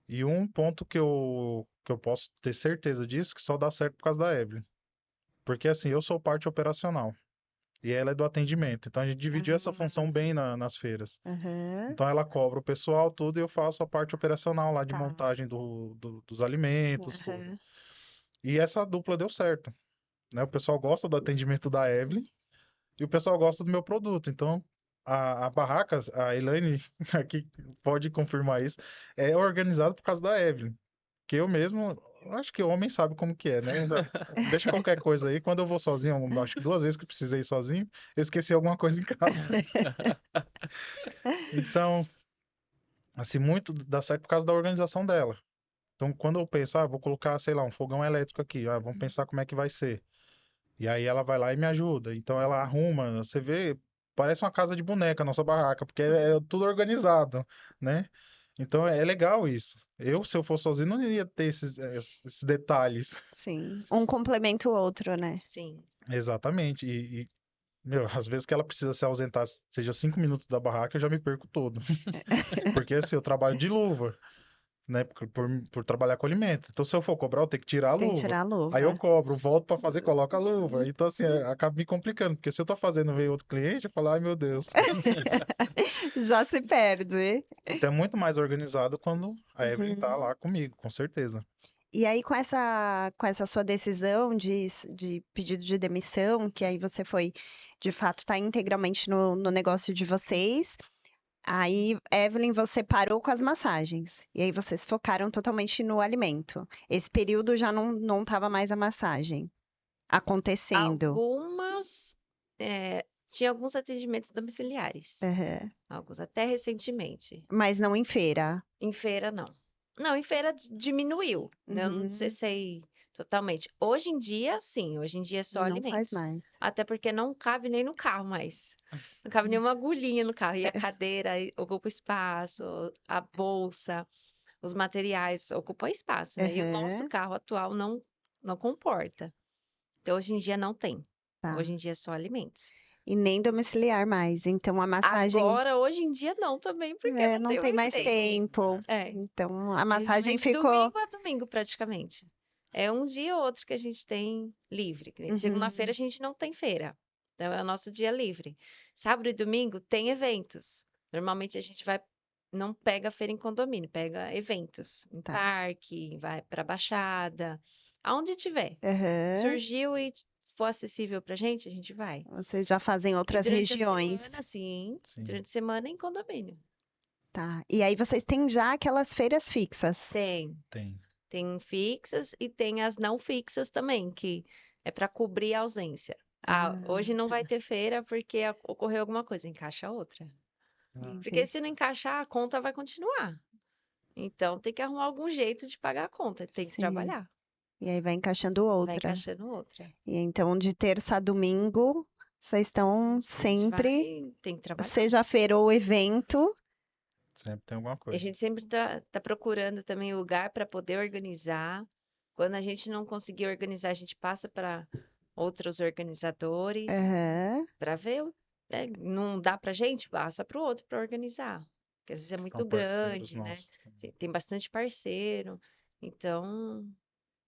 Speaker 3: E um ponto que eu posso ter certeza disso, que só dá certo por causa da Evelyn. Porque assim, eu sou parte operacional e ela é do atendimento. Então a gente dividiu essa função
Speaker 2: Ah,
Speaker 3: bem nas feiras.
Speaker 2: aham.
Speaker 3: Então ela cobra o pessoal, tudo, e eu faço a parte operacional lá de
Speaker 2: Tá.
Speaker 3: montagem dos alimentos, tudo.
Speaker 2: Aham.
Speaker 3: E essa dupla deu certo, né? O pessoal gosta do atendimento da Evelyn e o pessoal gosta do meu produto. Então a barraca, a Elaine aqui pode confirmar isso, é organizada por causa da Evelyn. Que eu mesmo, eu acho que o homem sabe como que é, né? Deixa qualquer coisa aí. Quando eu vou sozinho, acho que 2 vezes que eu precisei ir sozinho, eu esqueci alguma coisa em casa. Então, assim, muito dá certo por causa da organização dela. Então, quando eu penso, vou colocar, sei lá, um fogão elétrico aqui, vamos pensar como é que vai ser. E aí ela vai lá e me ajuda. Então ela arruma, você vê, parece uma casa de boneca a nossa barraca, porque é tudo organizado, né? Então é legal isso. Se eu fosse sozinho, não ia ter esses detalhes.
Speaker 2: Sim. Um complementa o outro, né?
Speaker 4: Sim.
Speaker 3: Exatamente. Meu, às vezes que ela precisa se ausentar, seja 5 minutos da barraca, eu já me perco todo. Porque assim, eu trabalho de luva, né? Por trabalhar com alimento. Então, se eu for cobrar, eu tenho que tirar a
Speaker 2: Tem que
Speaker 3: luva.
Speaker 2: tirar a
Speaker 3: Aí eu
Speaker 2: luva.
Speaker 3: cobro, volto para fazer, coloco a luva. Então, assim, acaba me complicando, porque se eu tô fazendo ver outro cliente, eu falo, ai meu Deus.
Speaker 2: Já se perde.
Speaker 3: Então é muito mais organizado quando a Evelyn tá
Speaker 2: Uhum.
Speaker 3: lá comigo, com certeza.
Speaker 2: E aí, com essa sua decisão de pedido de demissão, que aí você foi, de fato, estar integralmente no negócio de vocês, aí, Evelyn, você parou com as massagens. E aí vocês focaram totalmente no alimento. Esse período já não estava mais a massagem acontecendo.
Speaker 4: Algumas. Tinha alguns atendimentos domiciliares.
Speaker 2: Aham.
Speaker 4: Alguns até recentemente.
Speaker 2: Mas não em feira.
Speaker 4: Em feira, não. Não, em feira diminuiu, né? Eu não
Speaker 2: Uhum.
Speaker 4: sei totalmente. Hoje em dia, sim. Hoje em dia é só
Speaker 2: Não faz
Speaker 4: alimentos.
Speaker 2: mais.
Speaker 4: Até porque não cabe nem no carro mais. Não cabe nenhuma agulhinha no carro. E a cadeira ocupa espaço, a bolsa. os materiais ocupam espaço, né? E o nosso
Speaker 2: Aham.
Speaker 4: carro atual não comporta. Então, hoje em dia não tem.
Speaker 2: Tá.
Speaker 4: Hoje em dia é só alimentos.
Speaker 2: E nem domiciliar mais. Então, a massagem
Speaker 4: Agora, hoje em dia não também, porque não
Speaker 2: não
Speaker 4: tem
Speaker 2: tem
Speaker 4: mais
Speaker 2: mais
Speaker 4: tempo.
Speaker 2: tempo.
Speaker 4: É.
Speaker 2: Então, a
Speaker 4: A gente
Speaker 2: massagem
Speaker 4: vende
Speaker 2: ficou.
Speaker 4: domingo a domingo, praticamente. É um dia ou outro que a gente tem livre. Que nem segunda-feira
Speaker 2: Uhum.
Speaker 4: a gente não tem feira. Então, é o nosso dia livre. Sábado e domingo tem eventos. Normalmente a gente vai, não pega feira em condomínio, pega eventos. Em
Speaker 2: Tá.
Speaker 4: parque, vai pra Baixada, aonde tiver.
Speaker 2: Aham.
Speaker 4: Surgiu e for acessível pra gente, a gente vai.
Speaker 2: Vocês já fazem
Speaker 4: E
Speaker 2: outras
Speaker 4: durante a
Speaker 2: regiões.
Speaker 4: semana, sim.
Speaker 3: Sim.
Speaker 4: Durante a semana em condomínio.
Speaker 2: Tá. E aí vocês têm já aquelas feiras fixas.
Speaker 4: Tem.
Speaker 3: Tem.
Speaker 4: Tem fixas e tem as não fixas também, que é para cobrir a ausência. Ah, hoje não vai ter feira porque ocorreu alguma coisa, encaixa outra. Porque
Speaker 2: Entendi.
Speaker 4: se não encaixar, a conta vai continuar. Então tem que arrumar algum jeito de pagar a conta, tem que
Speaker 2: Sim.
Speaker 4: trabalhar,
Speaker 2: E aí vai encaixando
Speaker 4: vai
Speaker 2: outra.
Speaker 4: encaixando outra.
Speaker 2: E então, de terça a domingo, vocês estão
Speaker 4: A gente
Speaker 2: sempre,
Speaker 4: tem que trabalhar.
Speaker 2: seja feira ou evento.
Speaker 3: Sempre tem alguma
Speaker 4: E a
Speaker 3: coisa.
Speaker 4: gente sempre tá procurando também lugar para poder organizar. Quando a gente não conseguir organizar, a gente passa para outros organizadores.
Speaker 2: Aham.
Speaker 4: Para ver, né? Não dá pra gente, passa para o outro para organizar. Porque às vezes é
Speaker 3: São
Speaker 4: muito
Speaker 3: parceiros
Speaker 4: grande, né?
Speaker 3: nossos também.
Speaker 4: Tem bastante parceiro, então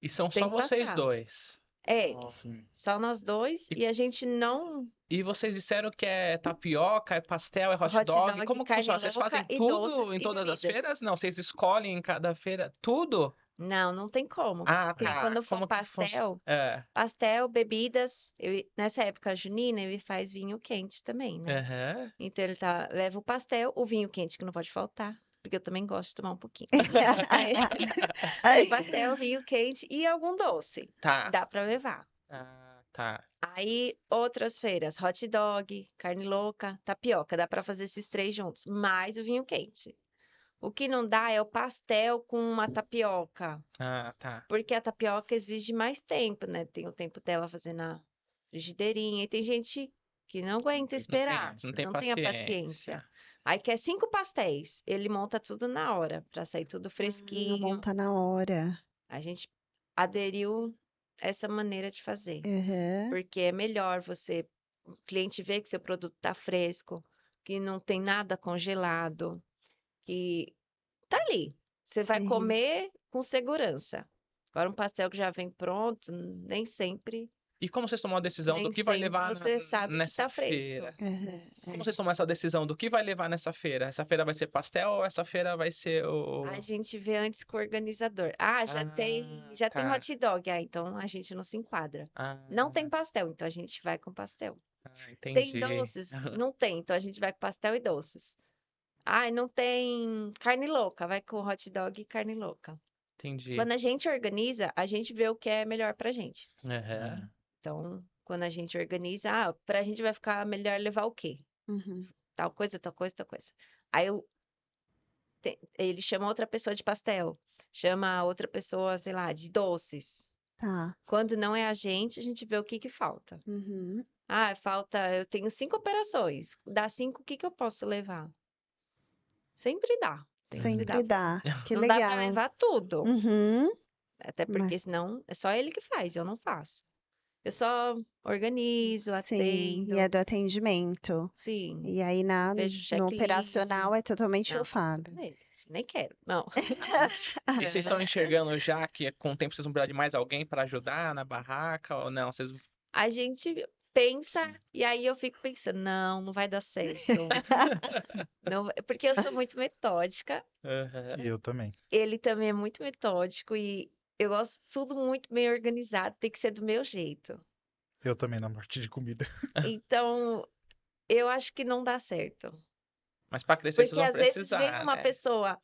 Speaker 1: E são
Speaker 4: tem
Speaker 1: só
Speaker 4: que
Speaker 1: vocês
Speaker 4: passar.
Speaker 1: dois.
Speaker 4: É,
Speaker 3: Sim.
Speaker 4: só nós dois
Speaker 1: E,
Speaker 4: e a gente não
Speaker 1: e vocês disseram que é tapioca, é pastel, é hot
Speaker 4: hot
Speaker 1: dog.
Speaker 4: dog,
Speaker 1: Como que
Speaker 4: carne
Speaker 1: funciona? Vocês
Speaker 4: louca
Speaker 1: fazem
Speaker 4: e
Speaker 1: tudo
Speaker 4: doces
Speaker 1: em
Speaker 4: e
Speaker 1: todas as feiras?
Speaker 4: bebidas.
Speaker 1: Não, vocês escolhem em cada feira tudo?
Speaker 4: Não tem como.
Speaker 1: Ah,
Speaker 4: Porque
Speaker 1: tá.
Speaker 4: quando for
Speaker 1: Como que funciona?
Speaker 4: pastel, bebidas, nessa época junina, ele faz vinho quente também, né?
Speaker 1: Aham.
Speaker 4: Então ele leva o pastel, o vinho quente que não pode faltar, porque eu também gosto de tomar um pouquinho. Aí, pastel, vinho quente e algum doce.
Speaker 1: Tá.
Speaker 4: Dá pra levar.
Speaker 1: Ah, tá.
Speaker 4: Aí, outras feiras, hot dog, carne louca, tapioca, dá pra fazer esses três juntos, mais o vinho quente. O que não dá é o pastel com uma tapioca,
Speaker 1: Ah, tá.
Speaker 4: porque a tapioca exige mais tempo, né? Tem o tempo dela fazer na frigideirinha, e tem gente que não aguenta
Speaker 3: tem
Speaker 4: esperar,
Speaker 3: paciência.
Speaker 1: Não tem
Speaker 4: não tem a paciência.
Speaker 1: paciência.
Speaker 4: Aí quer 5 pastéis, ele monta tudo na hora, pra sair tudo
Speaker 2: Ah,
Speaker 4: fresquinho.
Speaker 2: monta na hora.
Speaker 4: A gente aderiu essa maneira de fazer,
Speaker 2: Aham.
Speaker 4: porque é melhor o cliente ver que seu produto tá fresco, que não tem nada congelado, que tá ali. Você vai
Speaker 2: Sim.
Speaker 4: comer com segurança. Agora, um pastel que já vem pronto, nem sempre
Speaker 1: E como vocês tomam a decisão do
Speaker 4: Nem
Speaker 1: que vai
Speaker 4: sempre
Speaker 1: levar
Speaker 4: você sabe que
Speaker 1: nessa
Speaker 4: tá fresco.
Speaker 1: feira?
Speaker 2: Aham.
Speaker 1: Como
Speaker 2: É.
Speaker 1: vocês tomam essa decisão do que vai levar nessa feira? Essa feira vai ser pastel ou essa feira vai ser o.
Speaker 4: A gente vê antes com o organizador. Ah, já tem
Speaker 1: tá.
Speaker 4: hot dog. Ah, então a gente não se enquadra.
Speaker 1: Ah,
Speaker 4: Não tem pastel, então a gente vai com pastel. Tem
Speaker 1: entendi.
Speaker 4: doces? Não tem, então a gente vai com pastel e doces. Ah, não tem carne louca, vai com hot dog e carne louca.
Speaker 1: Entendi.
Speaker 4: Quando a gente organiza, a gente vê o que é melhor pra gente.
Speaker 1: Aham.
Speaker 4: Então, quando a gente organiza, pra gente vai ficar melhor levar o quê?
Speaker 2: Uhum.
Speaker 4: Tal coisa, tal coisa, tal coisa. Aí ele chama outra pessoa de pastel, chama outra pessoa, sei lá, de doces.
Speaker 2: Tá.
Speaker 4: Quando não é a gente vê o que falta.
Speaker 2: Uhum.
Speaker 4: Ah, eu tenho 5 operações. Dá 5, o que eu posso levar? Sempre dá.
Speaker 2: Sempre dá. Que
Speaker 4: Não dá pra
Speaker 2: legal.
Speaker 4: levar tudo.
Speaker 2: Uhum.
Speaker 4: Até
Speaker 2: Mas-
Speaker 4: porque senão é só ele que faz, eu não faço. Eu só organizo,
Speaker 2: Sim, e
Speaker 4: atendo.
Speaker 2: é do atendimento.
Speaker 4: Sim,
Speaker 2: E aí
Speaker 4: vejo
Speaker 2: no
Speaker 4: checklist.
Speaker 2: operacional é totalmente o
Speaker 4: Não,
Speaker 2: Fábio.
Speaker 4: tudo nele. Nem quero, não.
Speaker 1: E vocês estão enxergando já que com o tempo vocês vão precisar de mais alguém para ajudar na barraca ou não? Vocês.
Speaker 4: A gente pensa
Speaker 3: Sim.
Speaker 4: e aí eu fico pensando, não vai dar certo. Não, porque eu sou muito metódica,
Speaker 1: Aham.
Speaker 3: E eu também.
Speaker 4: ele também é muito metódico e eu gosto tudo muito bem organizado, tem que ser do meu jeito.
Speaker 3: Eu também na parte de comida.
Speaker 4: Então, eu acho que não dá certo.
Speaker 1: Mas para crescer vocês
Speaker 4: Porque
Speaker 1: vão
Speaker 4: às vezes vem
Speaker 1: precisar,
Speaker 4: uma
Speaker 1: né?
Speaker 4: pessoa,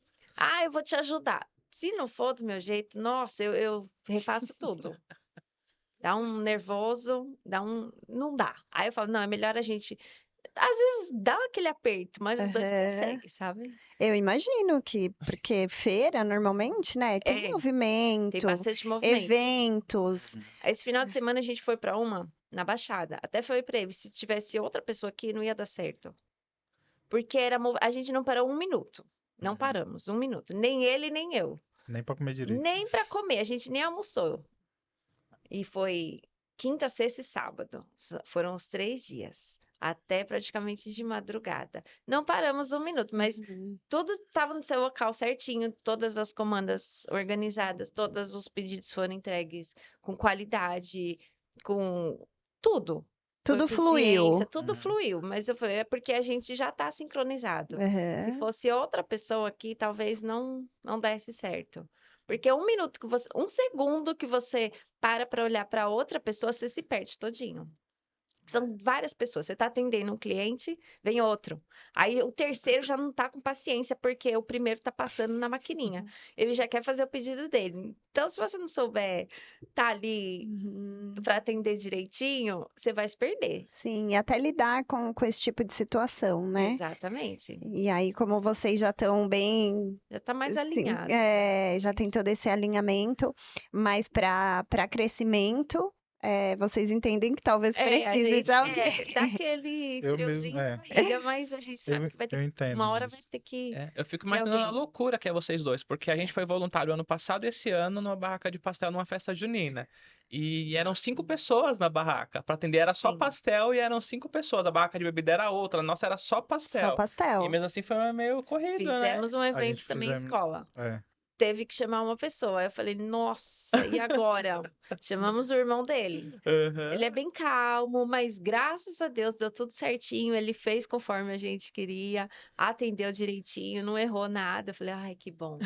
Speaker 4: eu vou te ajudar. Se não for do meu jeito, nossa, eu refaço tudo. Dá um nervoso, não dá. Aí eu falo, não, é melhor a gente. Às vezes dá aquele aperto, mas os dois
Speaker 2: Aham.
Speaker 4: conseguem, sabe?
Speaker 2: Eu imagino que, porque feira normalmente, né, tem
Speaker 4: Tem
Speaker 2: movimento,
Speaker 4: bastante movimento.
Speaker 2: eventos.
Speaker 4: Esse final de semana a gente foi pra uma na Baixada. Até falei pra ele, se tivesse outra pessoa aqui, não ia dar certo. Porque a gente não parou um minuto. Não
Speaker 3: Uhum.
Speaker 4: paramos, 1 minuto. Nem ele, nem eu.
Speaker 3: Nem pra comer direito.
Speaker 4: Nem para comer, a gente nem almoçou. E foi quinta, sexta e sábado. Foram os 3 dias. Até praticamente de madrugada. Não paramos 1 minuto, mas
Speaker 2: Uhum.
Speaker 4: tudo estava no seu local certinho, todas as comandas organizadas, todos os pedidos foram entregues com qualidade, com tudo. Com
Speaker 2: Tudo
Speaker 4: eficiência,
Speaker 2: fluiu.
Speaker 4: tudo
Speaker 3: Uhum.
Speaker 4: fluiu, mas eu falei, é porque a gente já está sincronizado. Se
Speaker 2: Aham.
Speaker 4: fosse outra pessoa aqui, talvez não desse certo. Porque 1 minuto que você, 1 segundo que você para olhar para outra pessoa, você se perde todinho. São várias pessoas. Você está atendendo um cliente, vem outro. Aí o terceiro já não está com paciência, porque o primeiro está passando na maquininha. Ele já quer fazer o pedido dele. Então, se você não souber estar ali
Speaker 2: Uhum.
Speaker 4: para atender direitinho, você vai se perder.
Speaker 2: Sim, e até lidar com esse tipo de situação, né?
Speaker 4: Exatamente.
Speaker 2: E aí, como vocês já estão bem,
Speaker 4: Já está mais
Speaker 2: sim,
Speaker 4: alinhado.
Speaker 2: já tem todo esse alinhamento, mas para crescimento, vocês entendem que talvez
Speaker 4: A
Speaker 2: precise
Speaker 4: gente
Speaker 2: de alguém.
Speaker 4: dá aquele
Speaker 3: Eu mesmo,
Speaker 4: friozinho na barriga, mas a gente sabe que vai ter
Speaker 3: eu entendo
Speaker 4: uma hora vai
Speaker 3: disso.
Speaker 4: ter que
Speaker 1: Eu fico
Speaker 4: ter
Speaker 1: imaginando a
Speaker 4: alguém.
Speaker 1: loucura que é vocês dois, porque a gente foi voluntário ano passado e esse ano numa barraca de pastel numa festa junina. E eram 5 pessoas na barraca. Para atender era só
Speaker 4: Sim.
Speaker 1: pastel e eram 5 pessoas. A barraca de bebida era outra, a nossa era só
Speaker 2: Só
Speaker 1: pastel. E
Speaker 2: pastel.
Speaker 1: mesmo assim foi meio corrido, né?
Speaker 4: Fizemos um
Speaker 3: A
Speaker 4: evento
Speaker 3: gente
Speaker 4: também em
Speaker 3: fizemos.
Speaker 4: escola.
Speaker 3: É.
Speaker 4: Teve que chamar uma pessoa. Aí eu falei, nossa, e agora? Chamamos o irmão dele. Ele é bem calmo, mas graças a Deus deu tudo certinho. Ele fez conforme a gente queria, atendeu direitinho, não errou nada. Eu falei, ai, que bom.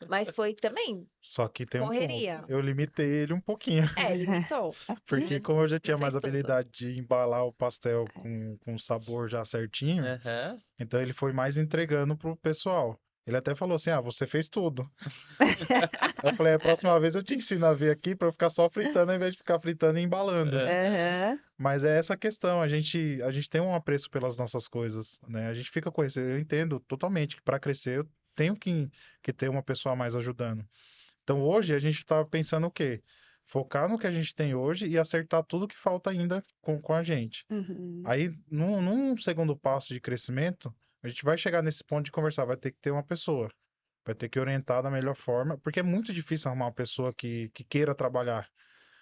Speaker 4: Mas foi também
Speaker 3: Só que tem um ponto.
Speaker 4: correria.
Speaker 3: Eu limitei ele um pouquinho.
Speaker 4: Limitou.
Speaker 3: Porque como eu já tinha
Speaker 4: Não
Speaker 3: mais
Speaker 4: fez tudo.
Speaker 3: habilidade de embalar o pastel com o sabor já certinho,
Speaker 1: Aham.
Speaker 3: então ele foi mais entregando pro pessoal. Ele até falou assim: ah, você fez tudo. Eu falei: a próxima vez eu te ensino a ver aqui pra eu ficar só fritando ao invés de ficar fritando e embalando.
Speaker 2: Aham.
Speaker 3: Mas é essa questão, a gente tem um apreço pelas nossas coisas, né? A gente fica com isso. Eu entendo totalmente que para crescer eu tenho que ter uma pessoa a mais ajudando. Então hoje a gente tá pensando o quê? Focar no que a gente tem hoje e acertar tudo que falta ainda com a gente.
Speaker 2: Uhum.
Speaker 3: Aí, num segundo passo de crescimento, a gente vai chegar nesse ponto de conversar, vai ter que ter uma pessoa. Vai ter que orientar da melhor forma, porque é muito difícil arrumar uma pessoa que queira trabalhar.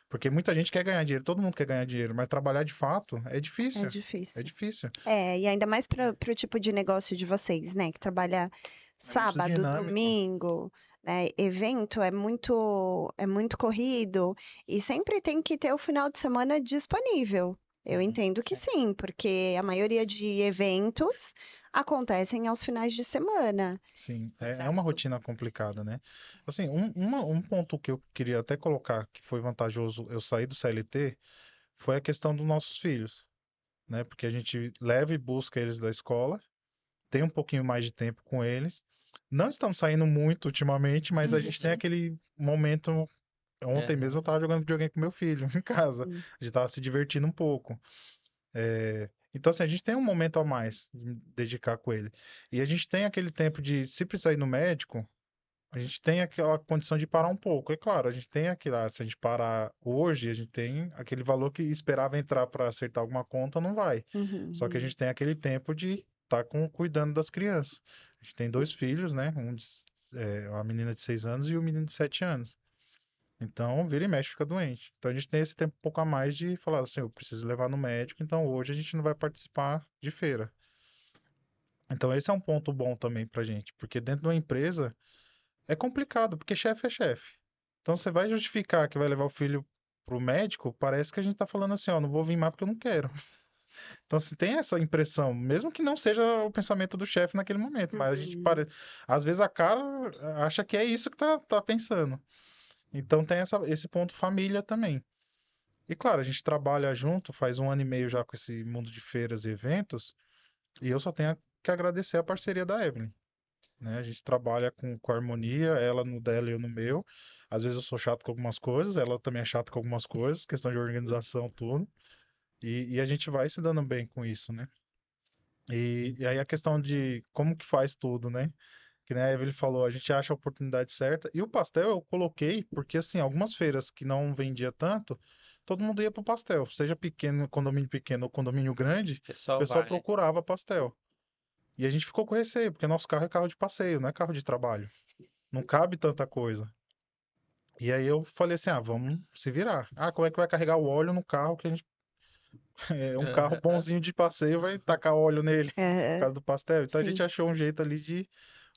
Speaker 3: Porque muita gente quer ganhar dinheiro, todo mundo quer ganhar dinheiro, mas trabalhar de fato é
Speaker 2: É
Speaker 3: difícil. É
Speaker 2: difícil.
Speaker 3: difícil.
Speaker 2: E ainda mais para o tipo de negócio de vocês, né? Que trabalha
Speaker 3: É muito
Speaker 2: sábado,
Speaker 3: dinâmico.
Speaker 2: domingo, né? Evento é muito corrido e sempre tem que ter o final de semana disponível. Eu
Speaker 3: Uhum,
Speaker 2: entendo que
Speaker 3: sim.
Speaker 2: sim, porque a maioria de eventos acontecem aos finais de semana.
Speaker 3: Sim, é uma
Speaker 4: Exato.
Speaker 3: rotina complicada, né? Assim, um ponto que eu queria até colocar que foi vantajoso eu sair do CLT foi a questão dos nossos filhos, né? Porque a gente leva e busca eles da escola, tem um pouquinho mais de tempo com eles. Não estamos saindo muito ultimamente, mas a gente tem
Speaker 2: Uhum.
Speaker 3: aquele momento. Ontem mesmo eu
Speaker 1: Aham.
Speaker 3: tava jogando videogame com meu filho em casa.
Speaker 2: Sim.
Speaker 3: A gente tava se divertindo um pouco. Então, assim, a gente tem um momento a mais de dedicar com ele. E a gente tem aquele tempo de, se precisar ir no médico, a gente tem aquela condição de parar um pouco. É claro, a gente tem aquilo, se a gente parar hoje, a gente tem aquele valor que esperava entrar para acertar alguma conta, não vai. Só que a
Speaker 2: Uhum.
Speaker 3: gente tem aquele tempo de estar cuidando das crianças. A gente tem 2 filhos, né? Uma menina de 6 anos e um menino de 7 anos. Então, vira e mexe, fica doente. Então, a gente tem esse tempo um pouco a mais de falar assim, eu preciso levar no médico, então hoje a gente não vai participar de feira. Então, esse é um ponto bom também pra gente, porque dentro de uma empresa é complicado, porque chefe é chefe. Então, você vai justificar que vai levar o filho pro médico, parece que a gente tá falando assim, ó, não vou vir mais porque eu não quero. Então, se tem essa impressão, mesmo que não seja o pensamento do chefe naquele momento, mas a gente
Speaker 2: Uhum.
Speaker 3: às vezes a cara acha que é isso que tá pensando. Então, tem esse ponto família também. E claro, a gente trabalha junto, faz 1 ano e meio já com esse mundo de feiras e eventos, e eu só tenho que agradecer a parceria da Evelyn, né? A gente trabalha com harmonia, ela no dela e eu no meu. Às vezes eu sou chato com algumas coisas, ela também é chata com algumas coisas, questão de organização, tudo. E a gente vai se dando bem com isso, né? E aí a questão de como que faz tudo, né? Que nem a Evelyn falou, a gente acha a oportunidade certa. E o pastel eu coloquei porque, assim, algumas feiras que não vendia tanto, todo mundo ia pro pastel. Seja pequeno, condomínio pequeno ou condomínio grande,
Speaker 1: O
Speaker 3: o
Speaker 1: pessoal
Speaker 3: pessoal
Speaker 1: vai.
Speaker 3: procurava pastel. E a gente ficou com receio, porque nosso carro é carro de passeio, não é carro de trabalho. Não cabe tanta coisa. E aí eu falei assim, vamos se virar. Como é que vai carregar o óleo no carro que a gente é um carro
Speaker 1: Aham.
Speaker 3: bonzinho de passeio, vai tacar óleo nele por
Speaker 2: Aham,
Speaker 3: causa do pastel. Então a gente
Speaker 2: sim.
Speaker 3: achou um jeito ali de
Speaker 1: De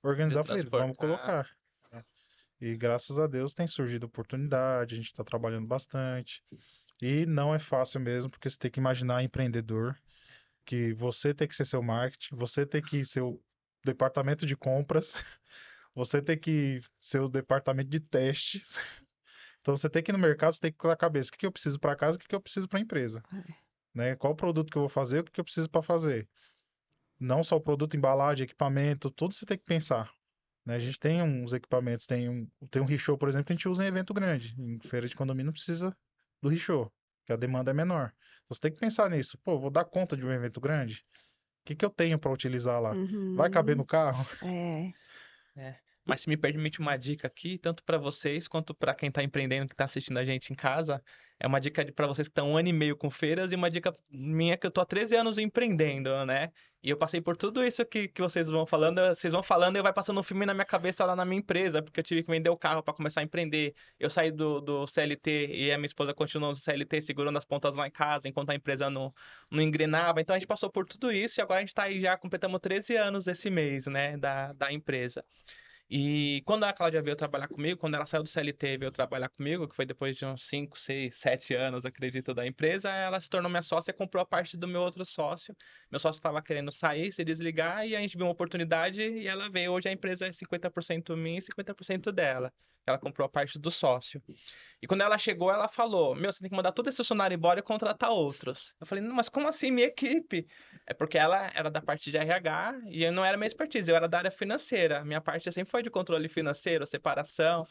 Speaker 3: organizar. Eu falei, vamos
Speaker 1: transportar.
Speaker 3: colocar. E graças a Deus tem surgido oportunidade, a gente está trabalhando bastante. E não é fácil mesmo, porque você tem que imaginar empreendedor, que você tem que ser seu marketing, você tem que ser o departamento de compras, você tem que ser o departamento de testes. Então você tem que ir no mercado, você tem que colocar a cabeça, o que que eu preciso para casa, o que que eu preciso para a empresa, né? Qual produto que eu vou fazer, o que que eu preciso para fazer. Não só o produto, embalagem, equipamento, tudo você tem que pensar, né? A gente tem uns equipamentos, tem um Rishow, por exemplo, que a gente usa em evento grande. Em feira de condomínio não precisa do Rishow, que a demanda é menor. Então você tem que pensar nisso. Pô, vou dar conta de um evento grande? O que que eu tenho para utilizar lá? Vai caber no
Speaker 2: Uhum.
Speaker 3: carro?
Speaker 2: É.
Speaker 1: É. Mas se me permite uma dica aqui, tanto para vocês quanto para quem está empreendendo, que está assistindo a gente em casa, é uma dica para vocês que estão 1 ano e meio com feiras e uma dica minha que eu tô há 13 anos empreendendo, né? E eu passei por tudo isso que vocês vão falando e vai passando um filme na minha cabeça lá na minha empresa, porque eu tive que vender o carro para começar a empreender. Eu saí do CLT e a minha esposa continuou no CLT, segurando as pontas lá em casa, enquanto a empresa não engrenava. Então a gente passou por tudo isso e agora a gente está aí já, completamos 13 anos esse mês, né, da empresa. E quando a Cláudia veio trabalhar comigo, quando ela saiu do CLT e veio trabalhar comigo, que foi depois de uns 5, 6, 7 anos, acredito, da empresa, ela se tornou minha sócia e comprou a parte do meu outro sócio. Meu sócio estava querendo sair, se desligar, e a gente viu uma oportunidade e ela veio. Hoje a empresa é 50% minha e 50% dela. Ela comprou a parte do sócio. E quando ela chegou, ela falou: Meu, você tem que mandar todo esse funcionário embora e contratar outros. Eu falei: Não, mas como assim, minha equipe? É porque ela era da parte de RH e eu não era minha expertise, eu era da área financeira. Minha parte sempre foi de controle financeiro, separação.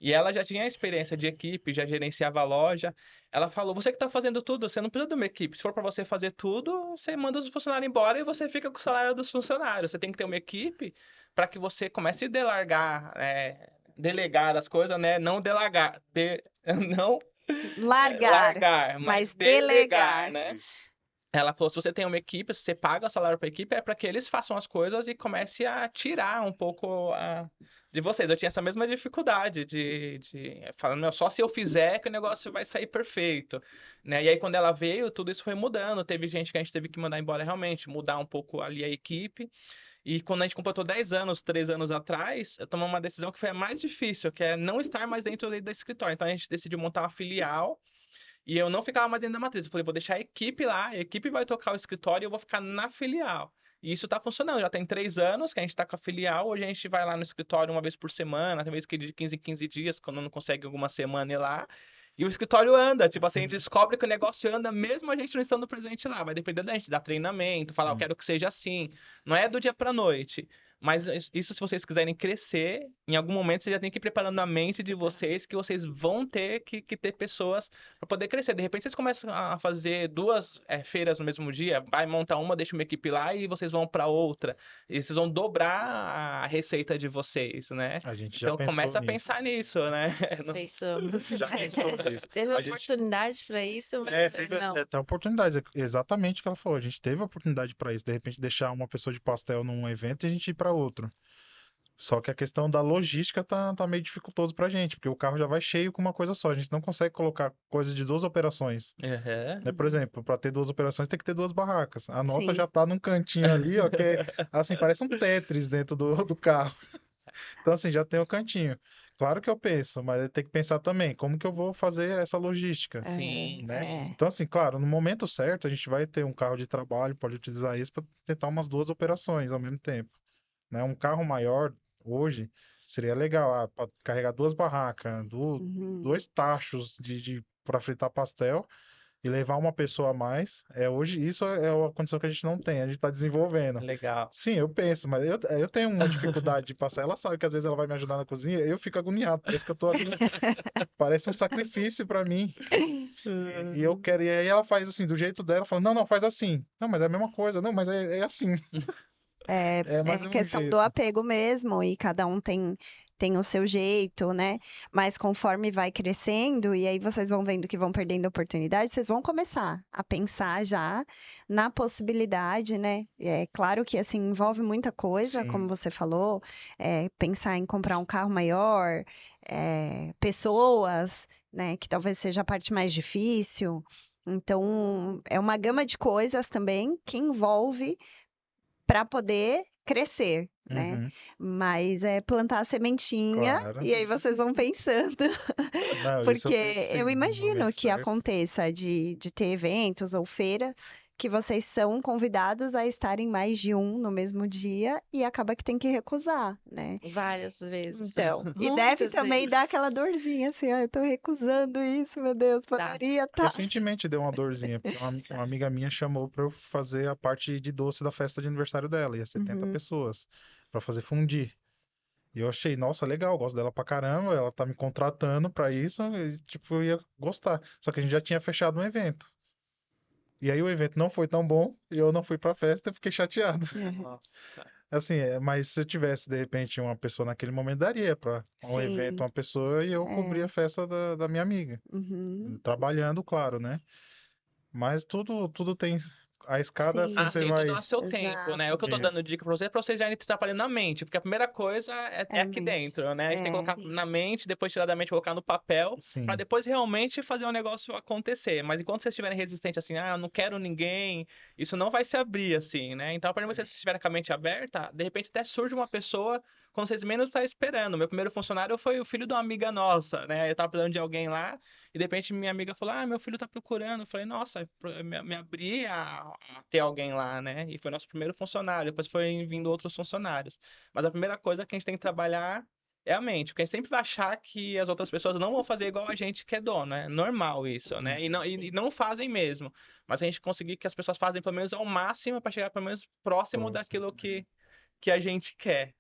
Speaker 1: E ela já tinha experiência de equipe, já gerenciava a loja. Ela falou: Você que está fazendo tudo, você não precisa de uma equipe. Se for para você fazer tudo, você manda os funcionários embora e você fica com o salário dos funcionários. Você tem que ter uma equipe para que você comece a delegar as coisas, né? Não delegar, não
Speaker 2: Largar,
Speaker 1: largar, mas
Speaker 2: mas
Speaker 1: delegar,
Speaker 2: delegar.
Speaker 1: né? Ela falou: se você tem uma equipe, se você paga salário para a equipe, é para que eles façam as coisas e comece a tirar um pouco de vocês. Eu tinha essa mesma dificuldade falando, meu, só se eu fizer que o negócio vai sair perfeito, né? E aí quando ela veio, tudo isso foi mudando. Teve gente que a gente teve que mandar embora realmente, mudar um pouco ali a equipe. E quando a gente completou 10 anos, 3 anos atrás, eu tomei uma decisão que foi a mais difícil, que é não estar mais dentro da escritório. Então a gente decidiu montar uma filial e eu não ficava mais dentro da matriz. Eu falei, vou deixar a equipe lá, a equipe vai tocar o escritório e eu vou ficar na filial. E isso tá funcionando. Já tem 3 anos que a gente tá com a filial. Hoje a gente vai lá no escritório uma vez por semana, tem vezes que de 15 em 15 dias, quando não consegue alguma semana ir lá. E o escritório anda, tipo assim, a gente descobre que o negócio anda mesmo a gente não estando presente lá. Vai depender da gente, dar treinamento, falar, eu
Speaker 3: Sim.
Speaker 1: quero que seja assim. Não é do dia pra noite. Mas isso, se vocês quiserem crescer, em algum momento vocês já têm que ir preparando a mente de vocês que vocês vão ter que ter pessoas para poder crescer. De repente vocês começam a fazer duas feiras no mesmo dia, vai montar uma, deixa uma equipe lá e vocês vão para outra. E vocês vão dobrar a receita de vocês, né?
Speaker 3: A gente já
Speaker 1: Então
Speaker 3: pensou
Speaker 1: começa a
Speaker 3: nisso.
Speaker 1: pensar nisso, né?
Speaker 4: Pensamos.
Speaker 3: Já pensou nisso.
Speaker 4: Teve
Speaker 3: A gente
Speaker 4: oportunidade para isso, mas
Speaker 3: teve
Speaker 4: não.
Speaker 3: até oportunidades, exatamente o que ela falou. A gente teve oportunidade para isso, de repente deixar uma pessoa de pastel num evento e a gente ir para outro. Só que a questão da logística tá meio dificultoso pra gente, porque o carro já vai cheio com uma coisa só. A gente não consegue colocar coisa de duas operações.
Speaker 1: Uhum.
Speaker 3: Né? Por exemplo, para ter duas operações tem que ter duas barracas. A nossa
Speaker 2: Sim.
Speaker 3: já tá num cantinho ali, ó, que assim, parece um Tetris dentro do carro. Então, assim, já tem o cantinho. Claro que eu penso, mas tem que pensar também, como que eu vou fazer essa logística,
Speaker 1: Sim,
Speaker 3: né?
Speaker 1: sim.
Speaker 3: Então, assim, claro, no momento certo, a gente vai ter um carro de trabalho, pode utilizar isso para tentar umas duas operações ao mesmo tempo, né? Um carro maior hoje seria legal, para carregar duas barracas,
Speaker 2: Uhum.
Speaker 3: dois tachos para fritar pastel e levar uma pessoa a mais. Hoje isso é uma condição que a gente não tem, a gente está desenvolvendo.
Speaker 1: Legal.
Speaker 3: Sim, eu penso, mas eu tenho uma dificuldade de passar. Ela sabe que às vezes ela vai me ajudar na cozinha, eu fico agoniado, parece que eu tô ali, parece um sacrifício para mim. E eu quero, e aí ela faz assim, do jeito dela, fala, não, não, faz assim. Não, mas é a mesma coisa, não, mas é assim.
Speaker 2: É,
Speaker 3: É
Speaker 2: é
Speaker 3: mais
Speaker 2: a
Speaker 3: um
Speaker 2: questão do
Speaker 3: jeito.
Speaker 2: apego mesmo, e cada um tem tem o seu jeito, né? Mas conforme vai crescendo, e aí vocês vão vendo que vão perdendo oportunidade, vocês vão começar a pensar já na possibilidade, né? É claro que assim envolve muita coisa, como
Speaker 3: Sim,
Speaker 2: você falou, pensar em comprar um carro maior, pessoas, né? Que talvez seja a parte mais difícil. Então, é uma gama de coisas também que envolve para poder crescer, né?
Speaker 3: uhum,
Speaker 2: Mas é plantar a sementinha
Speaker 3: claro.
Speaker 2: e aí vocês vão pensando.
Speaker 3: Não, isso eu
Speaker 2: Porque
Speaker 3: pensei
Speaker 2: eu
Speaker 3: no
Speaker 2: imagino
Speaker 3: momento
Speaker 2: que
Speaker 3: certo.
Speaker 2: aconteça de ter eventos ou feiras que vocês são convidados a estarem mais de um no mesmo dia e acaba que tem que recusar, né?
Speaker 4: Várias vezes.
Speaker 2: Então, e deve
Speaker 4: Muitas
Speaker 2: também dar
Speaker 4: vezes.
Speaker 2: aquela dorzinha assim, eu tô recusando isso, meu Deus,
Speaker 4: Dá.
Speaker 2: poderia estar.
Speaker 3: Recentemente deu uma dorzinha, porque uma amiga minha chamou pra eu fazer a parte de doce da festa de aniversário dela, ia 70
Speaker 2: Uhum,
Speaker 3: pessoas, pra fazer fondue. E eu achei, nossa, legal, gosto dela pra caramba, ela tá me contratando pra isso, e, tipo, eu ia gostar. Só que a gente já tinha fechado um evento. E aí o evento não foi tão bom, e eu não fui pra festa e fiquei chateado.
Speaker 1: Nossa.
Speaker 3: Assim, mas se eu tivesse, de repente, uma pessoa naquele momento, daria pra um evento,
Speaker 2: sim,
Speaker 3: uma pessoa, e eu cobria a
Speaker 2: é.
Speaker 3: festa da minha amiga.
Speaker 2: Uhum,
Speaker 3: Trabalhando, claro, né? Mas tudo tem. A escada, assim,
Speaker 2: sim,
Speaker 1: Ah,
Speaker 3: você
Speaker 1: sim, tudo
Speaker 3: vai.
Speaker 1: ao seu tempo, né? O
Speaker 2: exato.
Speaker 1: que eu tô
Speaker 3: Isso.
Speaker 1: dando dica pra vocês já irem trabalhando na mente, porque a primeira coisa
Speaker 2: É
Speaker 1: é
Speaker 2: a
Speaker 1: aqui
Speaker 2: mente.
Speaker 1: dentro, né? A gente tem que
Speaker 2: É,
Speaker 1: colocar na mente, depois tirar da mente, colocar no papel, pra
Speaker 3: Sim.
Speaker 1: depois realmente fazer o negócio acontecer. Mas enquanto vocês estiverem resistentes assim, eu não quero ninguém, isso não vai se abrir assim, né? Então, para vocês estiverem com a mente aberta, de repente até surge uma pessoa quando vocês menos estão esperando. Meu primeiro funcionário foi o filho de uma amiga nossa, né? Eu tava precisando de alguém lá. E de repente minha amiga falou: meu filho tá procurando. Eu falei: Nossa, me abri a ter alguém lá, né? E foi nosso primeiro funcionário. Depois foi vindo outros funcionários. Mas a primeira coisa que a gente tem que trabalhar é a mente, porque a gente sempre vai achar que as outras pessoas não vão fazer igual a gente que é dono. É normal isso,
Speaker 3: Hum,
Speaker 1: né? E
Speaker 2: sim.
Speaker 1: não fazem mesmo. Mas a gente conseguir que as pessoas fazem pelo menos ao máximo para chegar pelo menos próximo
Speaker 3: Próximo.
Speaker 1: daquilo que a gente quer.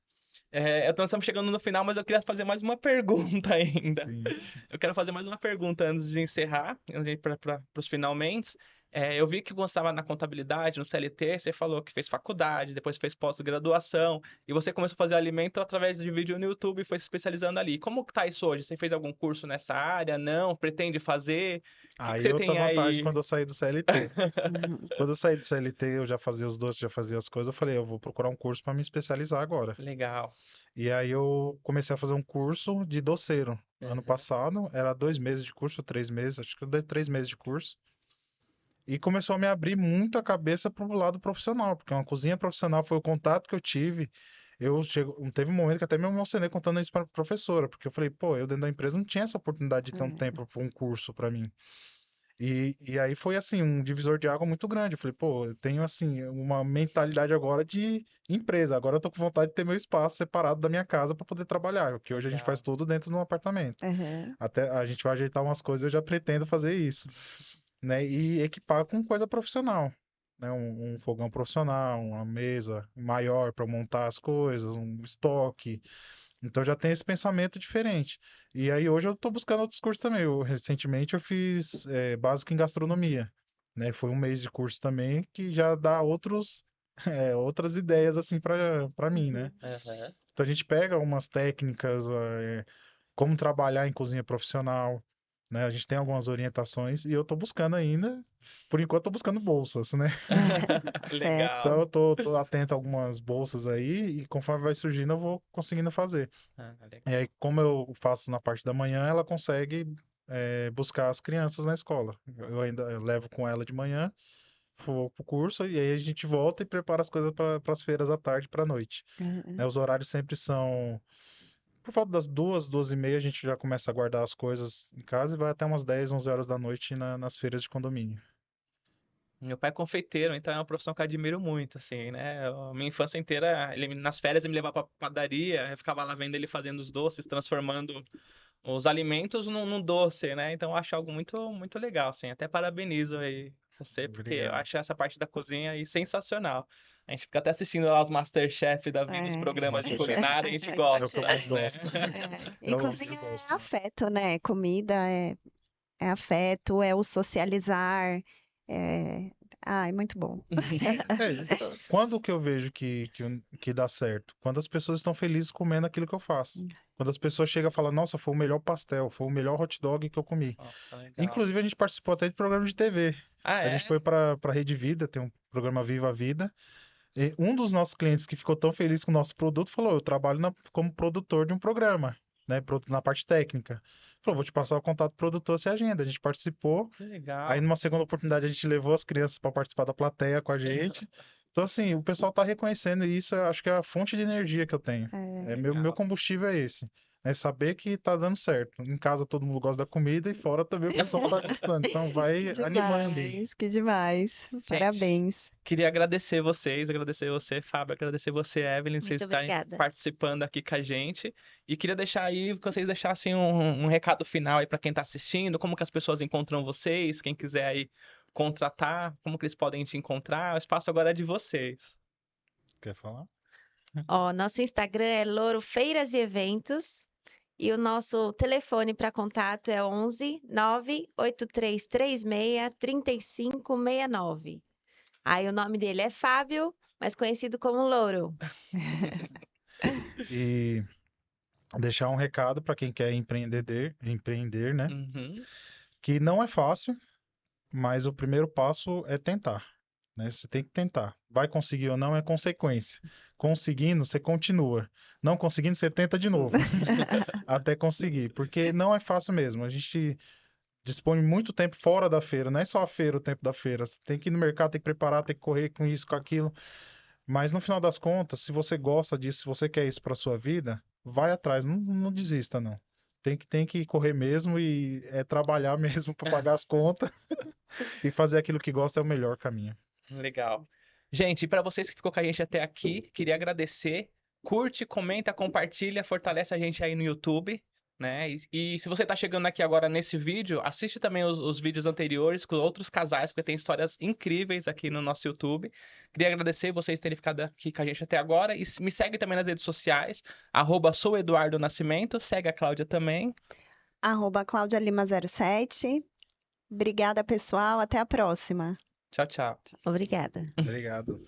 Speaker 1: Nós estamos chegando no final, mas eu queria fazer mais uma pergunta ainda.
Speaker 3: Sim.
Speaker 1: Eu quero fazer mais uma pergunta antes de encerrar, para os finalmente. Eu vi que quando você estava na contabilidade, no CLT, você falou que fez faculdade, depois fez pós-graduação, e você começou a fazer alimento através de vídeo no YouTube e foi se especializando ali. Como que tá isso hoje? Você fez algum curso nessa área? Não? Pretende fazer? O que
Speaker 3: Aí
Speaker 1: você
Speaker 3: outra
Speaker 1: tem
Speaker 3: vantagem
Speaker 1: aí?
Speaker 3: quando eu saí do CLT.
Speaker 2: Uhum,
Speaker 3: Quando eu saí do CLT, eu já fazia os doces, já fazia as coisas. Eu falei, eu vou procurar um curso para me especializar agora.
Speaker 1: Legal.
Speaker 3: E aí eu comecei a fazer um curso de doceiro. Ano
Speaker 1: Uhum.
Speaker 3: passado, era 2 meses de curso, 3 meses, acho que eu dei 3 meses de curso. E começou a me abrir muito a cabeça para o lado profissional, porque uma cozinha profissional foi o contato que eu tive. Teve um momento que até me emocionei contando isso para a professora, porque eu falei, pô, eu dentro da empresa não tinha essa oportunidade de ter um
Speaker 2: é,
Speaker 3: tempo para um curso para mim. E aí foi assim, um divisor de água muito grande. Eu falei, pô, eu tenho assim uma mentalidade agora de empresa. Agora eu tô com vontade de ter meu espaço separado da minha casa para poder trabalhar, porque hoje a gente faz
Speaker 1: Legal.
Speaker 3: tudo dentro de um apartamento.
Speaker 2: aham,
Speaker 3: Até a gente vai ajeitar umas coisas, eu já pretendo fazer isso, né? E equipar com coisa profissional, né? Um fogão profissional, uma mesa maior para montar as coisas, um estoque. Então já tem esse pensamento diferente. E aí hoje eu estou buscando outros cursos também. Recentemente eu fiz básico em gastronomia, né? Foi um mês de curso também que já dá outras ideias assim para mim, né?
Speaker 2: uhum,
Speaker 1: Aham.
Speaker 3: Então a gente pega algumas técnicas, como trabalhar em cozinha profissional, né? A gente tem algumas orientações e eu estou buscando ainda. Por enquanto, estou buscando bolsas, né? Então,
Speaker 1: Legal.
Speaker 2: certo.
Speaker 3: eu tô atento a algumas bolsas aí e conforme vai surgindo, eu vou conseguindo fazer. E aí,
Speaker 1: Legal.
Speaker 3: como eu faço na parte da manhã, ela consegue buscar as crianças na escola. Eu levo com ela de manhã, vou pro curso e aí a gente volta e prepara as coisas para as feiras à tarde para a noite. Né,
Speaker 2: Aham,
Speaker 3: os horários sempre são por volta das 2, 2h30 a gente já começa a guardar as coisas em casa e vai até umas 10, 11 horas da noite nas feiras de condomínio.
Speaker 1: Meu pai é confeiteiro, então é uma profissão que eu admiro muito, assim, né? Minha infância inteira, ele, nas férias, ele me levava pra padaria, eu ficava lá vendo ele fazendo os doces, transformando os alimentos num doce, né? Então eu acho algo muito, muito legal, assim. Até parabenizo aí você, porque eu
Speaker 3: Obrigado.
Speaker 1: acho essa parte da cozinha aí sensacional. A gente fica até assistindo lá os MasterChef da vida, os
Speaker 2: é,
Speaker 3: O
Speaker 1: programas de
Speaker 3: MasterChef
Speaker 1: culinária, a gente
Speaker 3: é o que eu
Speaker 1: gosta,
Speaker 3: mais
Speaker 1: né?
Speaker 3: gosto.
Speaker 2: E
Speaker 3: Eu
Speaker 2: cozinha é
Speaker 3: gosto, né?
Speaker 2: afeto, né? Comida é afeto, é o socializar, é... é muito bom.
Speaker 3: É, quando que eu vejo que dá certo? Quando as pessoas estão felizes comendo aquilo que eu faço. Quando as pessoas chegam e falam, nossa, foi o melhor pastel, foi o melhor hot dog que eu comi.
Speaker 1: Nossa, legal.
Speaker 3: Inclusive, a gente participou até de programa de TV.
Speaker 1: Ah,
Speaker 3: A
Speaker 1: é?
Speaker 3: gente foi para Rede Vida, tem um programa Viva a Vida. E um dos nossos clientes que ficou tão feliz com o nosso produto falou: eu trabalho como produtor de um programa, né? Na parte técnica. Falou: vou te passar o contato do produtor, você agenda. A gente participou.
Speaker 1: Que legal.
Speaker 3: Aí, numa segunda oportunidade, a gente levou as crianças para participar da plateia com a gente. Então, assim, o pessoal tá reconhecendo isso. Eu acho que é a fonte de energia que eu tenho. Meu
Speaker 1: Legal.
Speaker 3: combustível é esse. É saber que tá dando certo. Em casa todo mundo gosta da comida e fora também o pessoal tá gostando. Então vai
Speaker 2: Que
Speaker 3: animando.
Speaker 2: demais, que demais. Parabéns.
Speaker 1: Queria agradecer vocês, agradecer você, Fábio, agradecer você, Evelyn, vocês
Speaker 4: Muito
Speaker 1: estarem
Speaker 4: obrigada.
Speaker 1: participando aqui com a gente. E queria deixar aí, que vocês deixassem um recado final aí para quem tá assistindo, como que as pessoas encontram vocês, quem quiser aí contratar, como que eles podem te encontrar. O espaço agora é de vocês.
Speaker 3: Quer falar?
Speaker 4: Ó, nosso Instagram é Louro Feiras e Eventos. E o nosso telefone para contato é 11 98336 3569. Aí o nome dele é Fábio, mas conhecido como Louro.
Speaker 3: E deixar um recado para quem quer empreender, né?
Speaker 1: Uhum.
Speaker 3: Que não é fácil, mas o primeiro passo é tentar, né? Você tem que tentar. Vai conseguir ou não é consequência. Conseguindo, você continua. Não conseguindo, você tenta de novo. Até conseguir. Porque não é fácil mesmo. A gente dispõe muito tempo fora da feira. Não é só a feira, o tempo da feira. Você tem que ir no mercado, tem que preparar, tem que correr com isso, com aquilo. Mas no final das contas, se você gosta disso, se você quer isso para sua vida, vai atrás, não desista, não. Tem que correr mesmo e trabalhar mesmo para pagar as contas e fazer aquilo que gosta é o melhor caminho.
Speaker 1: Legal. Gente, e para vocês que ficou com a gente até aqui, queria agradecer. Curte, comenta, compartilha, fortalece a gente aí no YouTube, né? E se você tá chegando aqui agora nesse vídeo, assiste também os vídeos anteriores com outros casais, porque tem histórias incríveis aqui no nosso YouTube. Queria agradecer vocês terem ficado aqui com a gente até agora. E me segue também nas redes sociais, @soueduardonascimento. Segue a Cláudia também.
Speaker 2: @Cláudia Lima 07. Obrigada, pessoal. Até a próxima.
Speaker 1: Tchau, tchau.
Speaker 4: Obrigada.
Speaker 3: Obrigado.